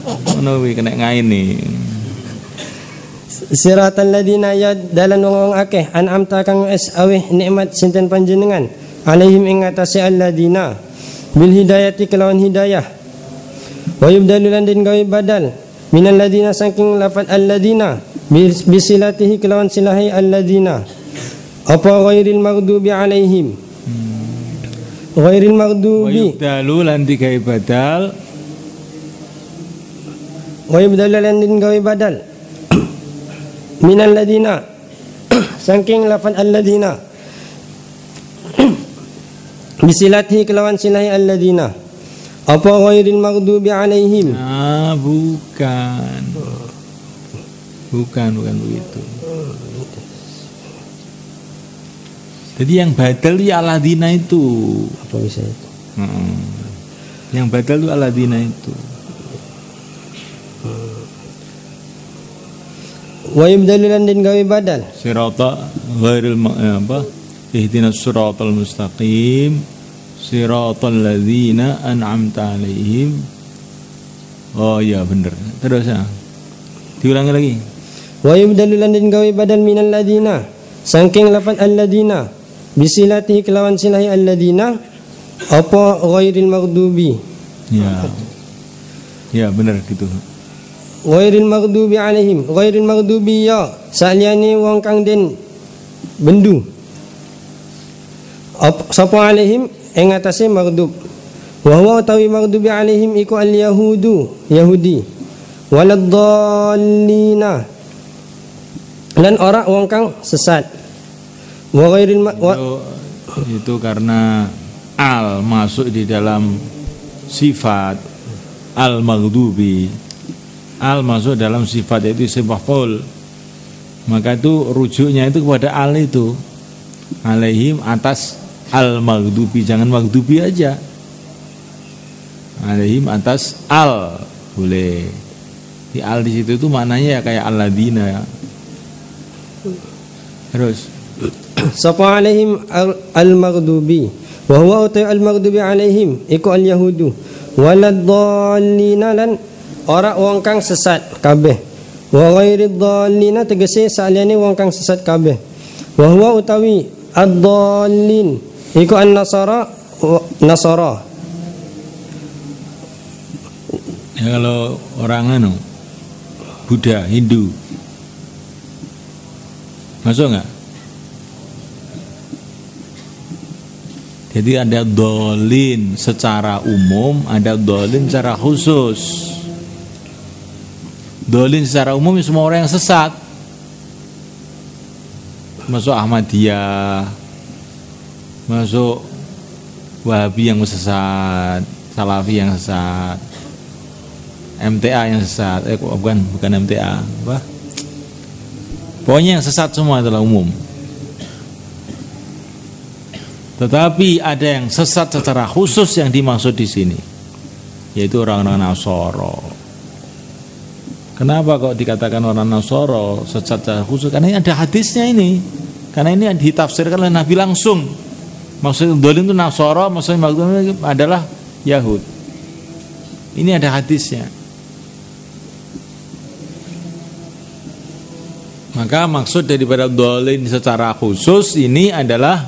Ngono kuwi kena ngaini. Siratal ladina ya dalan wong akeh an'amta kang wis aweh nikmat sinten panjenengan alaihim ing atase alladina bil hidayati kelawan hidayah wa yubdalu lan den gawe badal minal ladina saking lafal alladina bisilatihi kelawan silahi alladina apa ghairil maghdubi alaihim ghairil maghdubi wa yubdalu lan digawe badal wa yubdalu lan den gawe badal minal ladina saking lafal alladina bisilatihi kelawan silahi alladina apa ghairil maghdubi alaihim. Bukan begitu. Jadi yang badal itu aladina itu. Apa bisa itu? Yang badal itu aladina itu. Wa yubdalu lan den gawe badal. Sirata ghairil apa? Ihdinas siratal mustaqim siratal ladzina an'amta alaihim. Oh ya benar. Terus ya. Diulangi lagi. Wa yubdalu lan den gawe badal minal ladzina saking lafal alladina bisilati kelawan silahi alladina apa ghairil maghdubi. Ya benar gitu. Ghairil maghdubi alaihim ghairil maghdubi ya saliyane wong kang den bendu sapa alaihim ing atase maghdub wa huwa tawi maghdubi alaihim iku al yahudu yahudi waladdallina lan ora wong kang sesat wa ghairil itu karena al masuk di dalam sifat al maghdubi. Al masuk dalam sifat yaitu isim maf'ul. Maka itu rujuknya itu kepada al itu. Alaihim atas al maghdubi, jangan maghdubi aja. Alaihim atas al boleh. Di al di situ itu maknanya ya kayak alladzina ya. Terus sapa alaihim al-maghdubi wa huwa al-maghdubi alaihim iku al-yahudu waladdallina lan ora wong kang sesat kabeh wa ghairid dallina tegese saliyane wong kang sesat kabeh wa huwa utawi ad-dallin iku an-nasara ya. Kalau orang Buddha, Hindu masuk nggak? Jadi ada dolin secara umum, ada dolin secara khusus. Dolin secara umum semua orang yang sesat, masuk Ahmadiyah, masuk Wahabi yang sesat, Salafi yang sesat, MTA yang sesat, bukan MTA, apa? Pokoknya yang sesat semua adalah umum. Tetapi ada yang sesat secara khusus yang dimaksud di sini, yaitu orang-orang Nasoro. Kenapa kok dikatakan orang Nasoro sesat secara khusus? Karena ini ada hadisnya ini. Karena ini ditafsirkan oleh Nabi langsung. Maksudnya dolin itu Nasoro, maksudnya adalah Yahud. Ini ada hadisnya. Maka maksud daripada dolin secara khusus ini adalah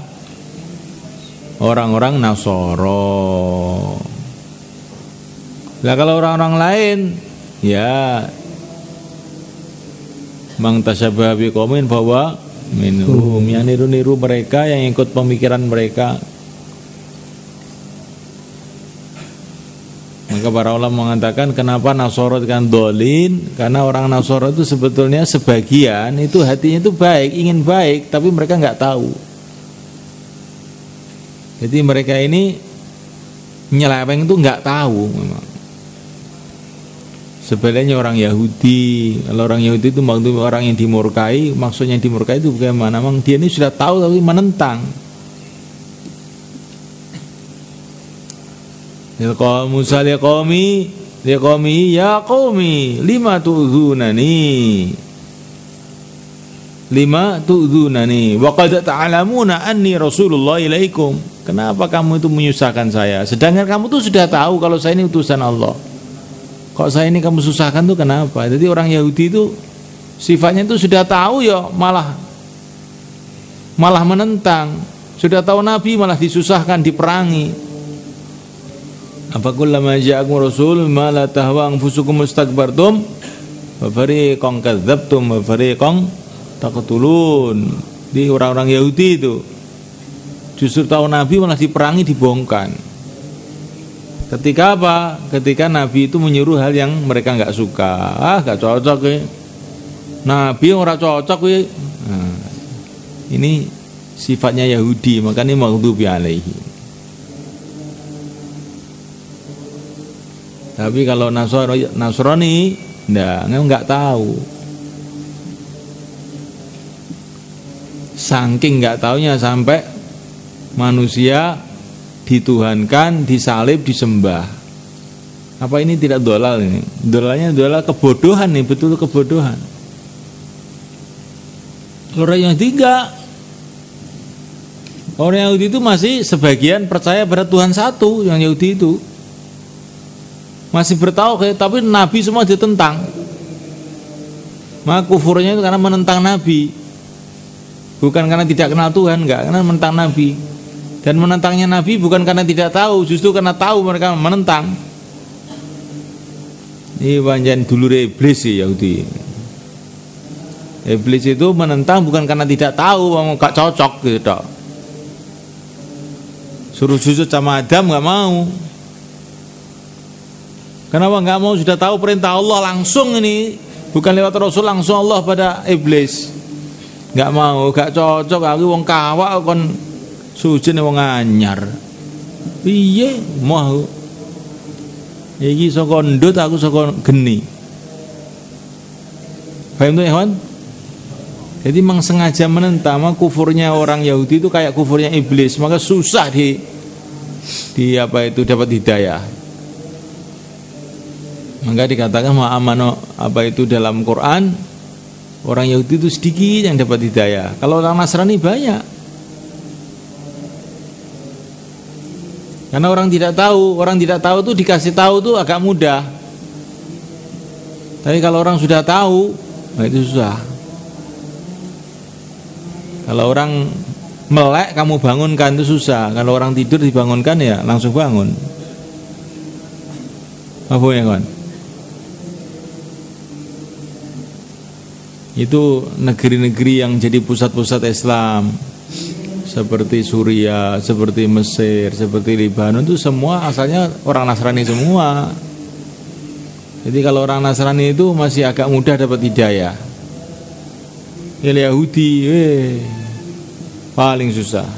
orang-orang Nasoro. Nah kalau orang-orang lain, ya mang tasyabaha biqaumin bahwa minhum, yang niru-niru mereka, yang ikut pemikiran mereka. Maka para ulama mengatakan kenapa Nasoro dengan dolin, karena orang Nasoro itu sebetulnya sebagian itu hatinya itu baik, ingin baik, tapi mereka nggak tahu. Jadi mereka ini nyeleweng itu nggak tahu memang. Sebenarnya orang Yahudi, kalau orang Yahudi itu maksudnya orang yang dimurkai, maksudnya yang dimurkai itu bagaimana? Memang dia ini sudah tahu tapi menentang. Ya Musa ya qaumi ya qaumi lima tu'dzunani wa qad ta'lamuna anni rasulullah ilaikum. Kenapa kamu itu menyusahkan saya? Sedangkan kamu tuh sudah tahu kalau saya ini utusan Allah. Kok saya ini kamu susahkan tuh kenapa? Jadi orang Yahudi itu sifatnya itu sudah tahu ya malah menentang. Sudah tahu Nabi malah disusahkan, diperangi. Apa kullama ja'akum rasul ma la tahwa anfusukum mustakbartum wa fariqan kadzdzabtum wa fariqan taqtulun. Di orang-orang Yahudi itu justru tahu Nabi malah diperangi, dibongkar. Ketika apa? Ketika Nabi itu menyuruh hal yang mereka nggak suka. Nggak cocok ya. Nabi orang cocok ya. Nah, ini sifatnya Yahudi, makanya maghdubi alaihi. Tapi kalau Nasrani nggak tahu. Saking nggak taunya sampai manusia dituhankan, disalib, disembah. Apa ini tidak dolal ini? Dolalnya dolal kebodohan nih, betul kebodohan. Orang yang tiga, orang Yahudi itu masih sebagian percaya pada Tuhan satu, yang Yahudi itu masih bertauhid, tapi Nabi semua ditentang. Maka kufurnya itu karena menentang Nabi, bukan karena tidak kenal Tuhan, enggak, karena menentang Nabi. Dan menentangnya Nabi bukan karena tidak tahu, justru karena tahu mereka menentang. Ini panjang dulur iblis sih Yahudi. Iblis itu menentang bukan karena tidak tahu, enggak cocok gitu. Suruh sujud sama Adam enggak mau. Kenapa nggak mau? Sudah tahu perintah Allah langsung ini, bukan lewat Rasul, langsung Allah pada iblis. Nggak mau, nggak cocok. Aku wong kawak kon sujud wong anyar. Piye mau? Iki saka ndut, aku saka geni. Paham tuh Ikhwan? Jadi memang sengaja menentang. Kufurnya orang Yahudi itu kayak kufurnya iblis, maka susah di apa itu dapat hidayah. Maka dikatakan ma'amano apa itu dalam Quran, orang Yahudi itu sedikit yang dapat hidayah. Kalau orang Nasrani banyak. Karena orang tidak tahu tuh dikasih tahu tuh agak mudah. Tapi kalau orang sudah tahu, nah itu susah. Kalau orang melek kamu bangunkan itu susah. Kalau orang tidur dibangunkan ya langsung bangun. Apa ya kawan? Itu negeri-negeri yang jadi pusat-pusat Islam, seperti Suriah, seperti Mesir, seperti Lebanon, itu semua asalnya orang Nasrani semua. Jadi kalau orang Nasrani itu masih agak mudah dapat hidayah. Yahudi paling susah.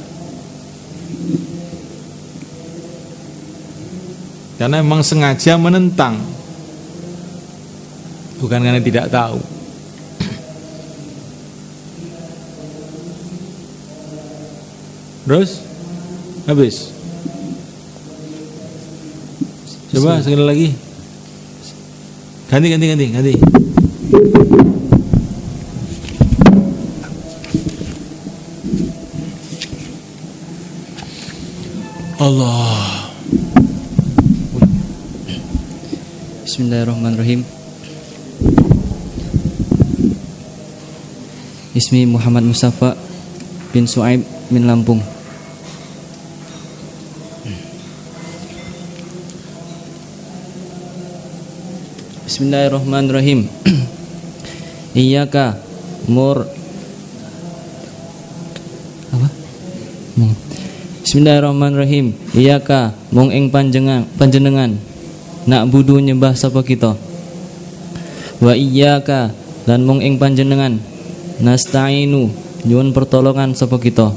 Karena memang sengaja menentang, bukan karena tidak tahu. Terus habis. Coba sekali lagi. Ganti. Allah. Bismillahirrahmanirrahim. Ismi Muhammad Mustafa bin Su'aib min Lampung. Bismillahirrahmanirrahim. Iyyaka mur apa? Bismillahirrahmanirrahim. Iyyaka mung ing panjenengan nak budu nyembah sapa kita. Wa iyyaka lan mung ing panjenengan nasta'inu nyuwun pertolongan sapa kita.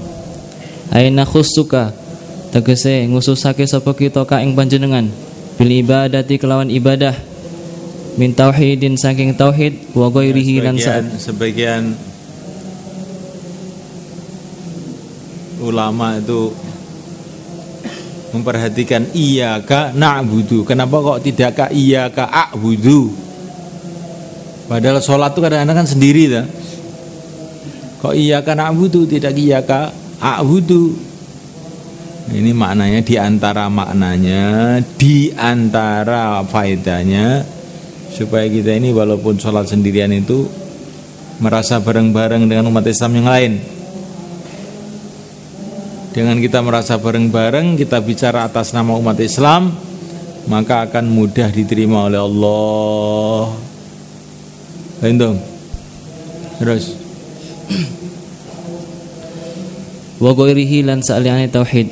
Aina khussuka tegese ngususake sapa kita ka ing panjenengan bil ibadati kelawan ibadah min tauhidin saking tauhid wa ghairihi lan sebagian ulama itu memperhatikan iyyaka na'budu. Kenapa kok tidak ka iyyaka a'budu? Padahal sholat itu kadang-kadang kan sendiri dah. Kok iyyaka na'budu tidak iyyaka a'budu? Ini maknanya diantara faedahnya supaya kita ini walaupun sholat sendirian itu merasa bareng-bareng dengan umat Islam yang lain. Dengan kita merasa bareng-bareng, kita bicara atas nama umat Islam, maka akan mudah diterima oleh Allah. Entong. Terus. Wa ghairihi lan saliyane tauhid.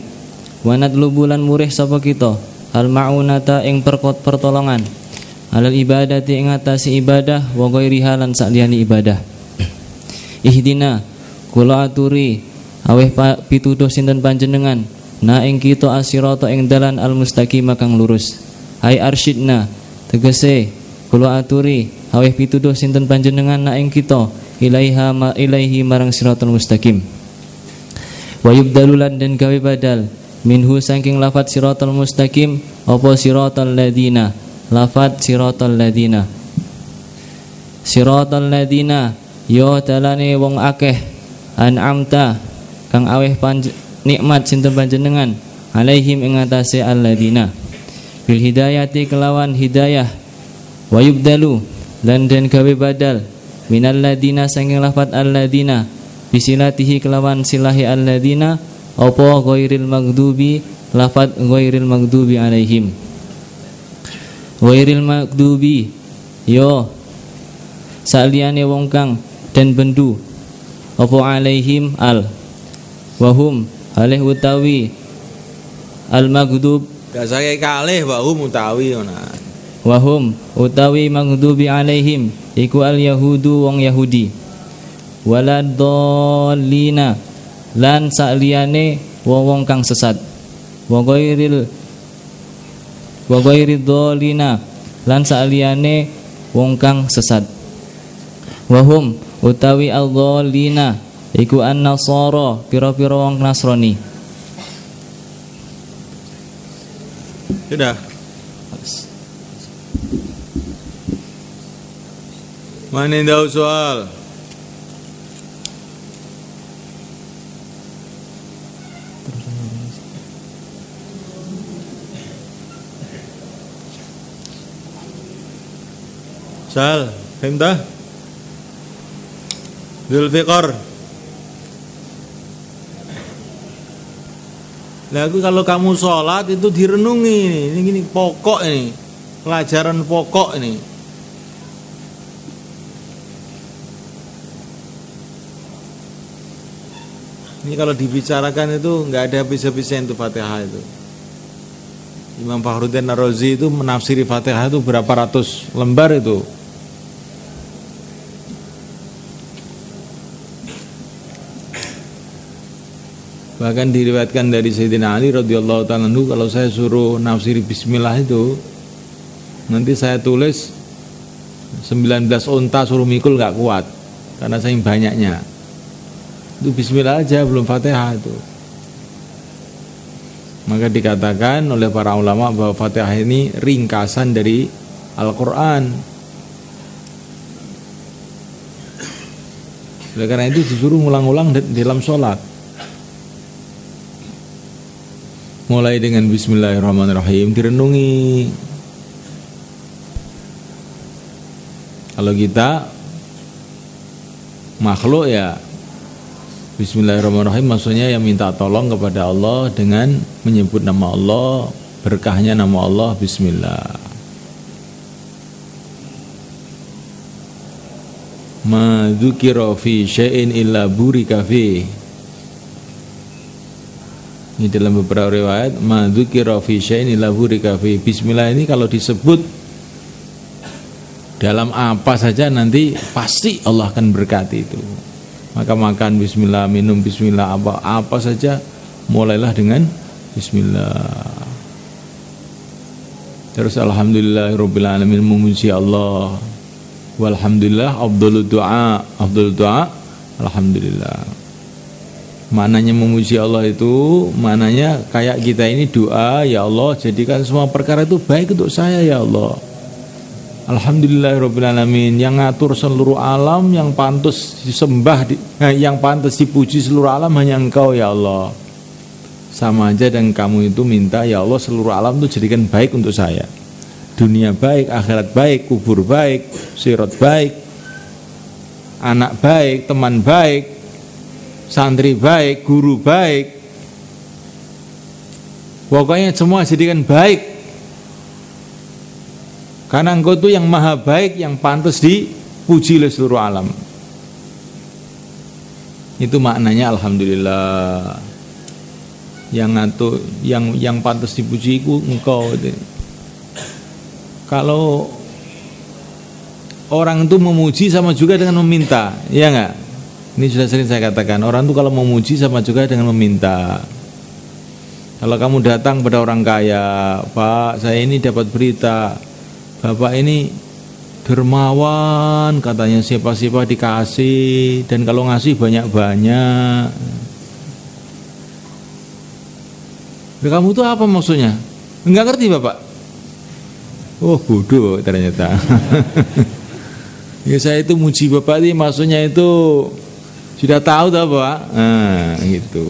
Wa nadlubu lan murih sapa kita al ma'unata ing pertolongan. Alal ibadati ing atase ibadah wa ghairiha lan saliyane ibadah. Ihdina kula aturi aweh pituduh sinten panjenengan na ing kita asirata ing dalan al mustaqim kang lurus. Hai arsyidna tegese kula aturi aweh pituduh sinten panjenengan na ing kita ilaihi marang siratal mustaqim. Wa yubdalulan dan gawe badal minhu saking lafat siratal mustaqim apa siratal ladina, lafat siratal ladina yo dalane wong akeh an'amta kang aweh nikmat sinten panjenengan alaihim ing atase alladina bil hidayati kelawan hidayah. Wa yubdalu lan den gawe badal minal ladina saking lafat alladina bisilatihi kelawan silahi alladina apa ghairil maghdubi, lafat ghairil maghdubi alaihim. Ghairil maghdubi yo saliyane wong kang den bendu apa alaihim al wahum alih utawi al maghdub dasare kalih wahum utawi ngono. Wahum utawi maghdubi alaihim iku al yahudu wong Yahudi. Waladolina lan saliyane wong kang sesat. Wa ghairil dolina lan saliyane wong kang sesat. Wahum utawi al-dhalina iku an-nasara pira-pira wong Nasrani. Sudah. Mana tahu soal? Sal, faham dah? Dzulfiqar. Lalu kalau kamu sholat itu direnungi ini gini pokok ini, pelajaran pokok ini. Ini kalau dibicarakan itu nggak ada habis-habisnya itu Fatihah itu. Imam Fakhruddin Ar-Razi itu menafsiri Fatihah itu berapa ratus lembar itu. Bahkan diriwayatkan dari Sayyidina Ali radhiyallahu ta'ala anhu, kalau saya suruh nafsiri bismillah itu nanti saya tulis 19 unta suruh mikul nggak kuat karena saking banyaknya. Itu bismillah aja belum Fatihah itu. Maka dikatakan oleh para ulama bahwa Fatihah ini ringkasan dari Al-Qur'an. Oleh karena itu disuruh ulang-ulang dalam sholat. Mulai dengan bismillahirrahmanirrahim direnungi. Kalau kita makhluk ya bismillahirrahmanirrahim maksudnya yang minta tolong kepada Allah dengan menyebut nama Allah, berkahnya nama Allah, bismillah. Ma dzukira fi syai'in illa burika fi. Ini dalam beberapa riwayat ma dzukira fi syai'in illa burika fi. Bismillah ini kalau disebut dalam apa saja nanti pasti Allah akan berkati itu. Maka makan bismillah, minum bismillah, apa saja mulailah dengan bismillah. Terus alhamdulillahirabbil alamin, memuji Allah. Walhamdulillah afdhalud du'a alhamdulillah. Maknanya memuji Allah itu maknanya kayak kita ini doa, ya Allah jadikan semua perkara itu baik untuk saya ya Allah. Alhamdulillahirabbil alamin, yang ngatur seluruh alam, yang pantas disembah, yang pantas dipuji seluruh alam hanya Engkau ya Allah. Sama aja dan kamu itu minta ya Allah seluruh alam itu jadikan baik untuk saya. Dunia baik, akhirat baik, kubur baik, sirat baik, anak baik, teman baik, santri baik, guru baik, pokoknya semua jadikan baik, karena Engkau itu yang maha baik, yang pantas dipuji oleh seluruh alam. Itu maknanya alhamdulillah. Yang pantas dipuji itu Engkau. Kalau orang itu memuji sama juga dengan meminta, ya enggak? Ini sudah sering saya katakan, orang itu kalau memuji sama juga dengan meminta. Kalau kamu datang pada orang kaya, Pak, saya ini dapat berita, Bapak ini dermawan, katanya siapa-siapa dikasih, dan kalau ngasih banyak-banyak. Kamu itu apa maksudnya? Enggak ngerti Bapak? Oh bodoh ternyata. Ya saya itu muji Bapak ini maksudnya itu sudah tahu tak Pak? Nah gitu.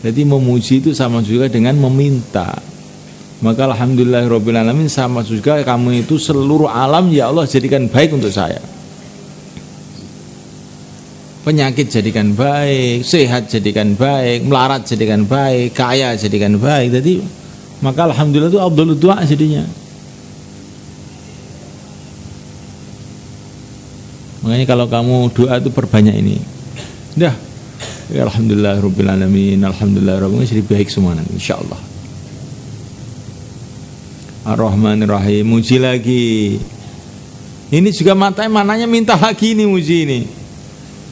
Jadi memuji itu sama juga dengan meminta. Maka alhamdulillahirabbil alamin sama juga kamu itu seluruh alam ya Allah jadikan baik untuk saya. Penyakit jadikan baik, sehat jadikan baik, melarat jadikan baik, kaya jadikan baik. Jadi maka alhamdulillah itu afdhalud du'a jadinya. Makanya kalau kamu doa itu perbanyak ini. Dah. Ya alhamdulillahirabbil alamin, alhamdulillahirabbil alamin, jadi baik semua nanti insyaallah. Ar-Rahmanir-Rahim, muji lagi. Ini juga mananya minta lagi nih muji ini.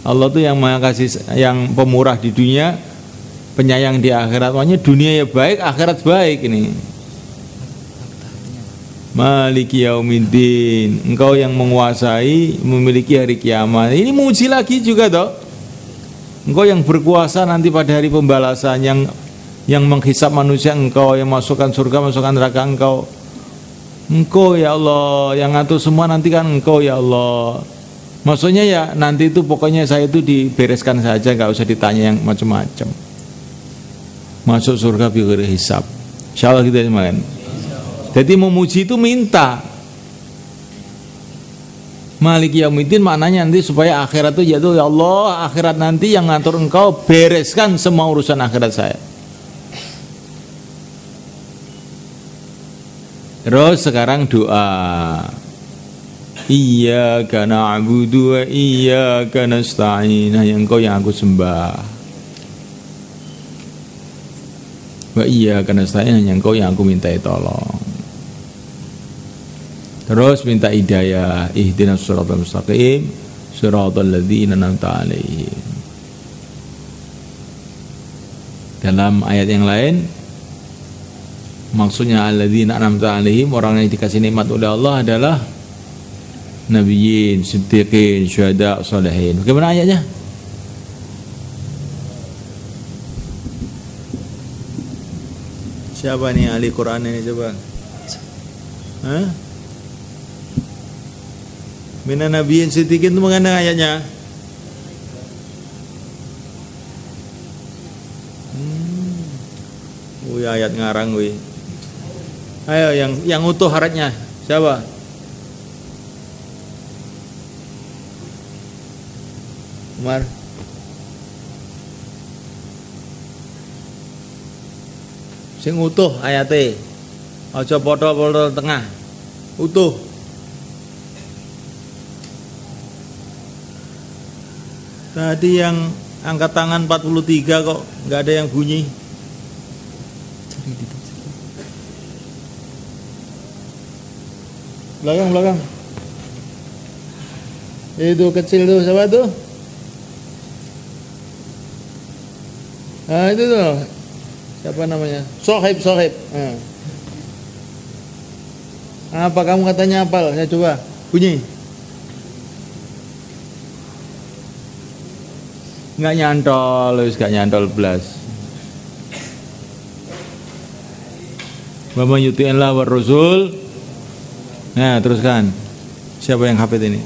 Allah tuh yang Maha Kasih, yang pemurah di dunia, penyayang di akhirat. Makanya dunia ya baik, akhirat baik ini. Maliki yaumiddin, Engkau yang menguasai, memiliki hari kiamat. Ini muji lagi juga toh. Engkau yang berkuasa nanti pada hari pembalasan, yang menghisap manusia Engkau, yang masukkan surga, masukkan neraka Engkau. Engkau ya Allah, yang ngatur semua nanti kan Engkau ya Allah. Maksudnya ya nanti itu pokoknya saya itu dibereskan saja, nggak usah ditanya yang macam-macam. Masuk surga bi ghairi hisab. Insyaallah kita semangat. Jadi memuji itu minta. Maliki yaumiddin maknanya nanti supaya akhirat itu jatuh, ya Allah, akhirat nanti yang ngatur engkau, bereskan semua urusan akhirat saya. Terus sekarang doa. Iyyaka na'budu wa iyyaka nasta'in. Hanya engkau yang aku sembah. Wa iyyaka nasta'in, hanya engkau yang aku mintai tolong. Terus minta hidayah, ihdinas siratal mustaqim, siratal ladzina an'amta 'alaihim. Dalam ayat yang lain maksudnya alladzina an'amta 'alaihim, orang yang dikasih nikmat oleh Allah adalah nabiyyin, siddiqin, syuhada, sholihin. Bagaimana ayatnya? Siapa nih ahli Quran ini coba? Hah? Minan nabiyyin siddiqin itu mengandung ayatnya. Wih, ayat ngarang wih. Ayo yang utuh haratnya siapa? Umar. Sing utuh ayate. Aja potol-potol tengah. Utuh. Tadi yang angkat tangan 43 kok nggak ada yang bunyi. Belakang. Itu kecil tuh, siapa tuh? Itu tuh. Siapa namanya? Sohib. Apa kamu katanya hafal? Saya coba bunyi. Nggak nyantol, nggak nyantol belas. Wa may yuti'illah war rasul. Nah, teruskan. Siapa yang hafid ini?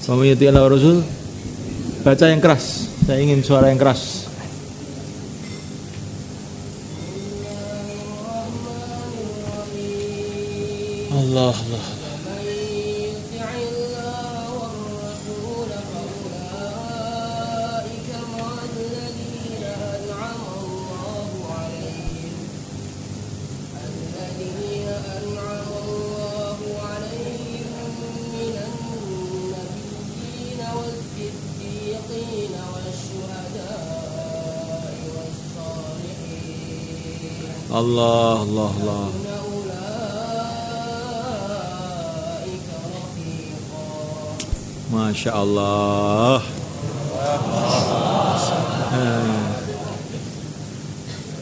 Wa may yuti'illah war rasul. Baca yang keras. Saya ingin suara yang keras. Allah. Allah. Masya Allah.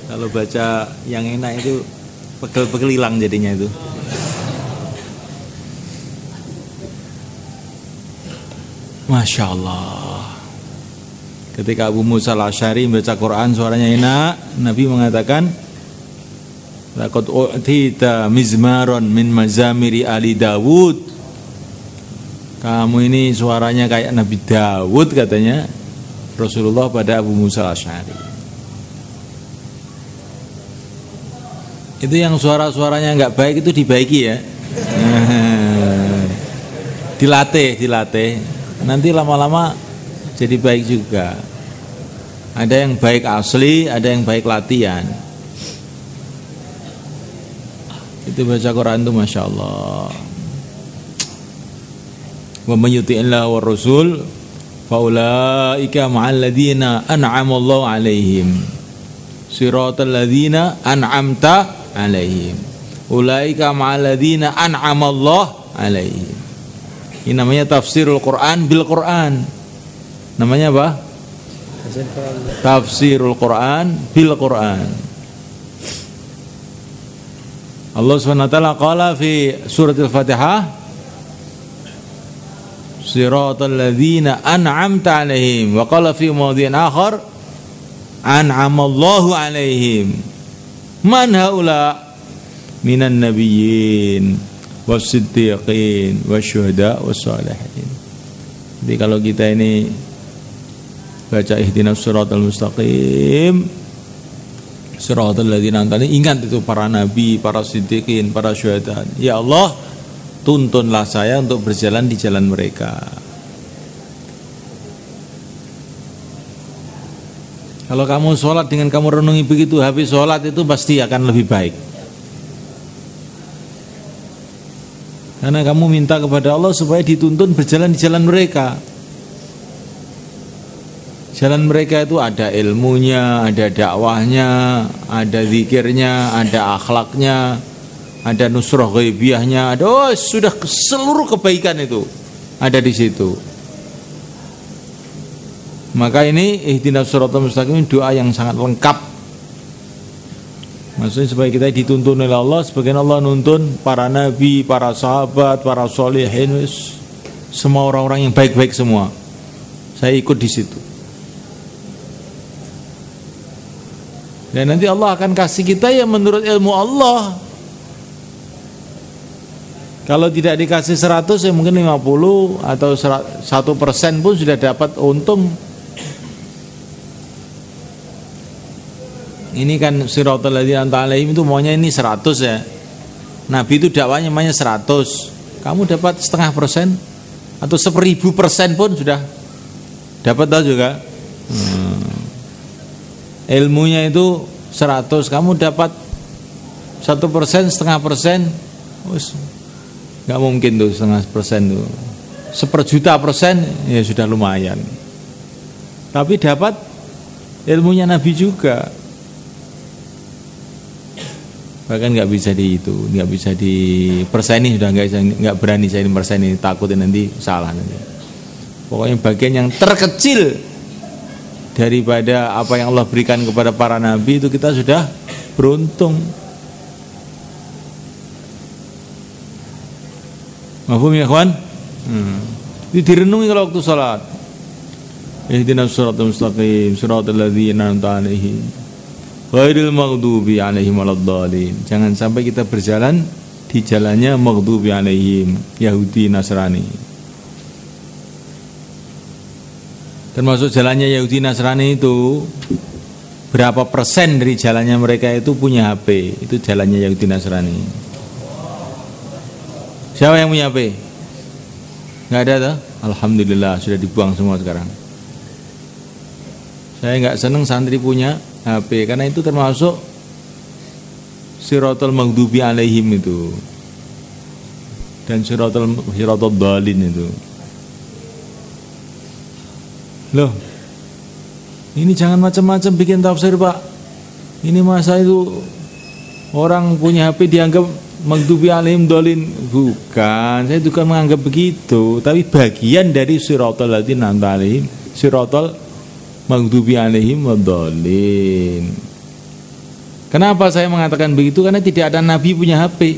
Kalau baca yang enak itu pegel-pegel hilang jadinya itu. Masya Allah. Ketika Abu Musa al-Asy'ari membaca Quran suaranya enak, Nabi mengatakan, laqad u'tita mizmaron min mazamiri ali Dawud. Kamu ini suaranya kayak Nabi Dawud, katanya Rasulullah pada Abu Musa al-Asy'ari. Itu yang suara-suaranya enggak baik itu dibaiki ya. Dilatih. Nanti lama-lama jadi baik juga. Ada yang baik asli, ada yang baik latihan. Itu baca Quran itu Masya Allah. Wa may yuti'illah war rasul fa ulaika ma'al ladzina an'ama Allahu 'alaihim. Siratal ladzina an'amta 'alaihim. Ulaika ma'al ladzina an'ama Allahu 'alaihim. Ini namanya tafsirul Quran bil Quran. Namanya apa? Tafsirul Quran bil Quran. Allah SWT qala fi surat Al-Fatihah, siratal ladzina an'amta 'alaihim, wa qala fi mawdhi'in akhar an'amallahu 'alaihim. Man haula? Minan nabiyyin was-siddiqin wasyuhada was-sholihin. Jadi kalau kita ini baca ihdinas siratal mustaqim, Siratal ladzina an'amta alaihim, ingat itu para nabi, para siddiqin, para syuhada. Ya Allah, tuntunlah saya untuk berjalan di jalan mereka. Kalau kamu sholat dengan kamu renungi begitu, habis sholat itu pasti akan lebih baik. Karena kamu minta kepada Allah supaya dituntun berjalan di jalan mereka. Jalan mereka itu ada ilmunya, ada dakwahnya, ada zikirnya, ada akhlaknya, ada nusrah ghaibiyahnya, ada sudah seluruh kebaikan itu ada di situ. Maka ini ihdinas shiratal mustaqim, doa yang sangat lengkap. Maksudnya supaya kita dituntun oleh Allah, sebagian Allah nuntun para nabi, para sahabat, para sholihin, semua orang-orang yang baik-baik semua. Saya ikut di situ. Dan nanti Allah akan kasih kita yang menurut ilmu Allah. Kalau tidak dikasih 100 ya mungkin 50 atau 1% pun sudah dapat untung. Ini kan siratal ladzina an'amta alaihim itu maunya ini 100 ya. Nabi itu dakwanya namanya 100. Kamu dapat 0,5% atau 1000% pun sudah dapat tahu juga. Ilmunya itu 100, kamu dapat 1%, 0,5%, nggak mungkin tuh 0,5% tuh. 1/1.000.000% ya sudah lumayan. Tapi dapat ilmunya Nabi juga. Bahkan nggak bisa diperseni, sudah nggak berani saya diperseni, takutin nanti salah nanti. Pokoknya bagian yang terkecil daripada apa yang Allah berikan kepada para nabi itu kita sudah beruntung. Mahfum ya kawan? Itu direnungi kalau waktu salat. Ihdinas shiratal mustaqim, shiratal ladzina an'amta alaihim, ghairil maghdubi alaihim waladdallin. Jangan sampai kita berjalan di jalannya maghdubi alaihim, Yahudi Nasrani. Termasuk jalannya Yahudi Nasrani itu berapa persen dari jalannya mereka itu punya HP. Itu jalannya Yahudi Nasrani. Siapa yang punya HP? Nggak ada tuh? Alhamdulillah sudah dibuang semua sekarang. Saya nggak seneng santri punya HP karena itu termasuk siratal maghdubi alaihim itu dan siratal dhalin itu. Loh, ini jangan macam-macam bikin tafsir Pak. Ini masa itu orang punya HP dianggap maghdubi alaihim dhalin. Bukan, saya bukan menganggap begitu, tapi bagian dari siratal ladzina an'amta alaihim, siratal maghdubi alaihim dhalin. Kenapa saya mengatakan begitu? Karena tidak ada nabi punya HP.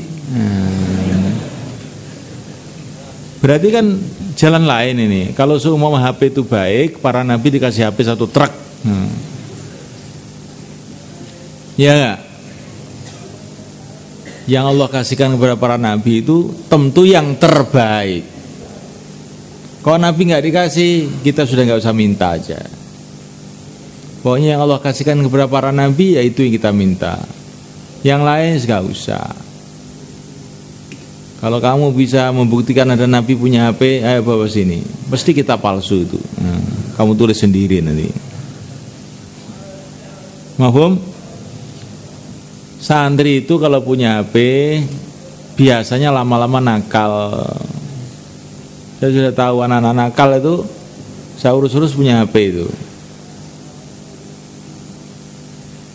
Berarti kan jalan lain ini. Kalau seumpama HP itu baik, para nabi dikasih HP 1 truk. Ya gak? Yang Allah kasihkan kepada para nabi itu tentu yang terbaik. Kalau nabi nggak dikasih, kita sudah nggak usah minta aja. Pokoknya yang Allah kasihkan kepada para nabi, yaitu yang kita minta. Yang lain nggak usah. Kalau kamu bisa membuktikan ada nabi punya HP, ayo bawa sini. Pasti kita palsu itu. Kamu tulis sendiri nanti. Mahfum? Santri itu kalau punya HP biasanya lama-lama nakal. Saya sudah tahu anak-anak nakal itu, saya urus-urus punya HP itu.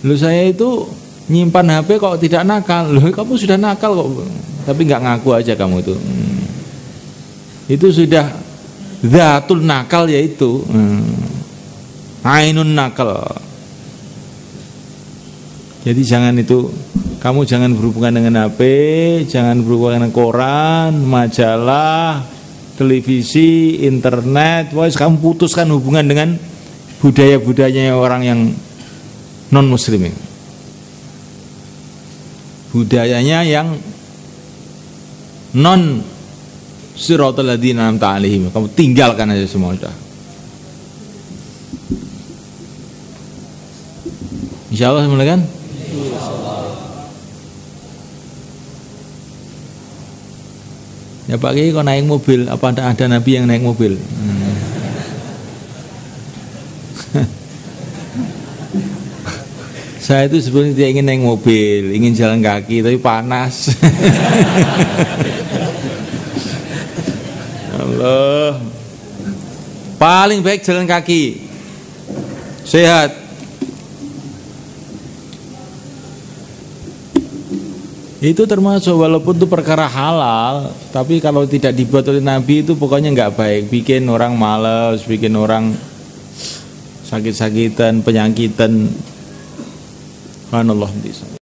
Lalu saya itu nyimpan HP kok tidak nakal. Loh, kamu sudah nakal kok, tapi nggak ngaku aja kamu itu. Itu sudah zatul nakal, yaitu ainun nakal. Jadi jangan itu, kamu jangan berhubungan dengan HP, jangan berhubungan dengan koran, majalah, televisi, internet. Pokoknya kamu putuskan hubungan dengan budaya-budayanya orang yang non muslim. Budayanya yang non siratal ladzina an'amta alaihim, kamu tinggalkan aja semua sudah. Insyaallah, semoga kan? Ya Pak Kiai kok naik mobil, apa ada Nabi yang naik mobil? Saya itu sebenarnya tidak ingin naik mobil, ingin jalan kaki, tapi panas. Allah. Paling baik jalan kaki, sehat. Itu termasuk walaupun itu perkara halal, tapi kalau tidak dibuat oleh Nabi itu pokoknya nggak baik, bikin orang malas, bikin orang sakit-sakitan, penyakitan. Subhanallah.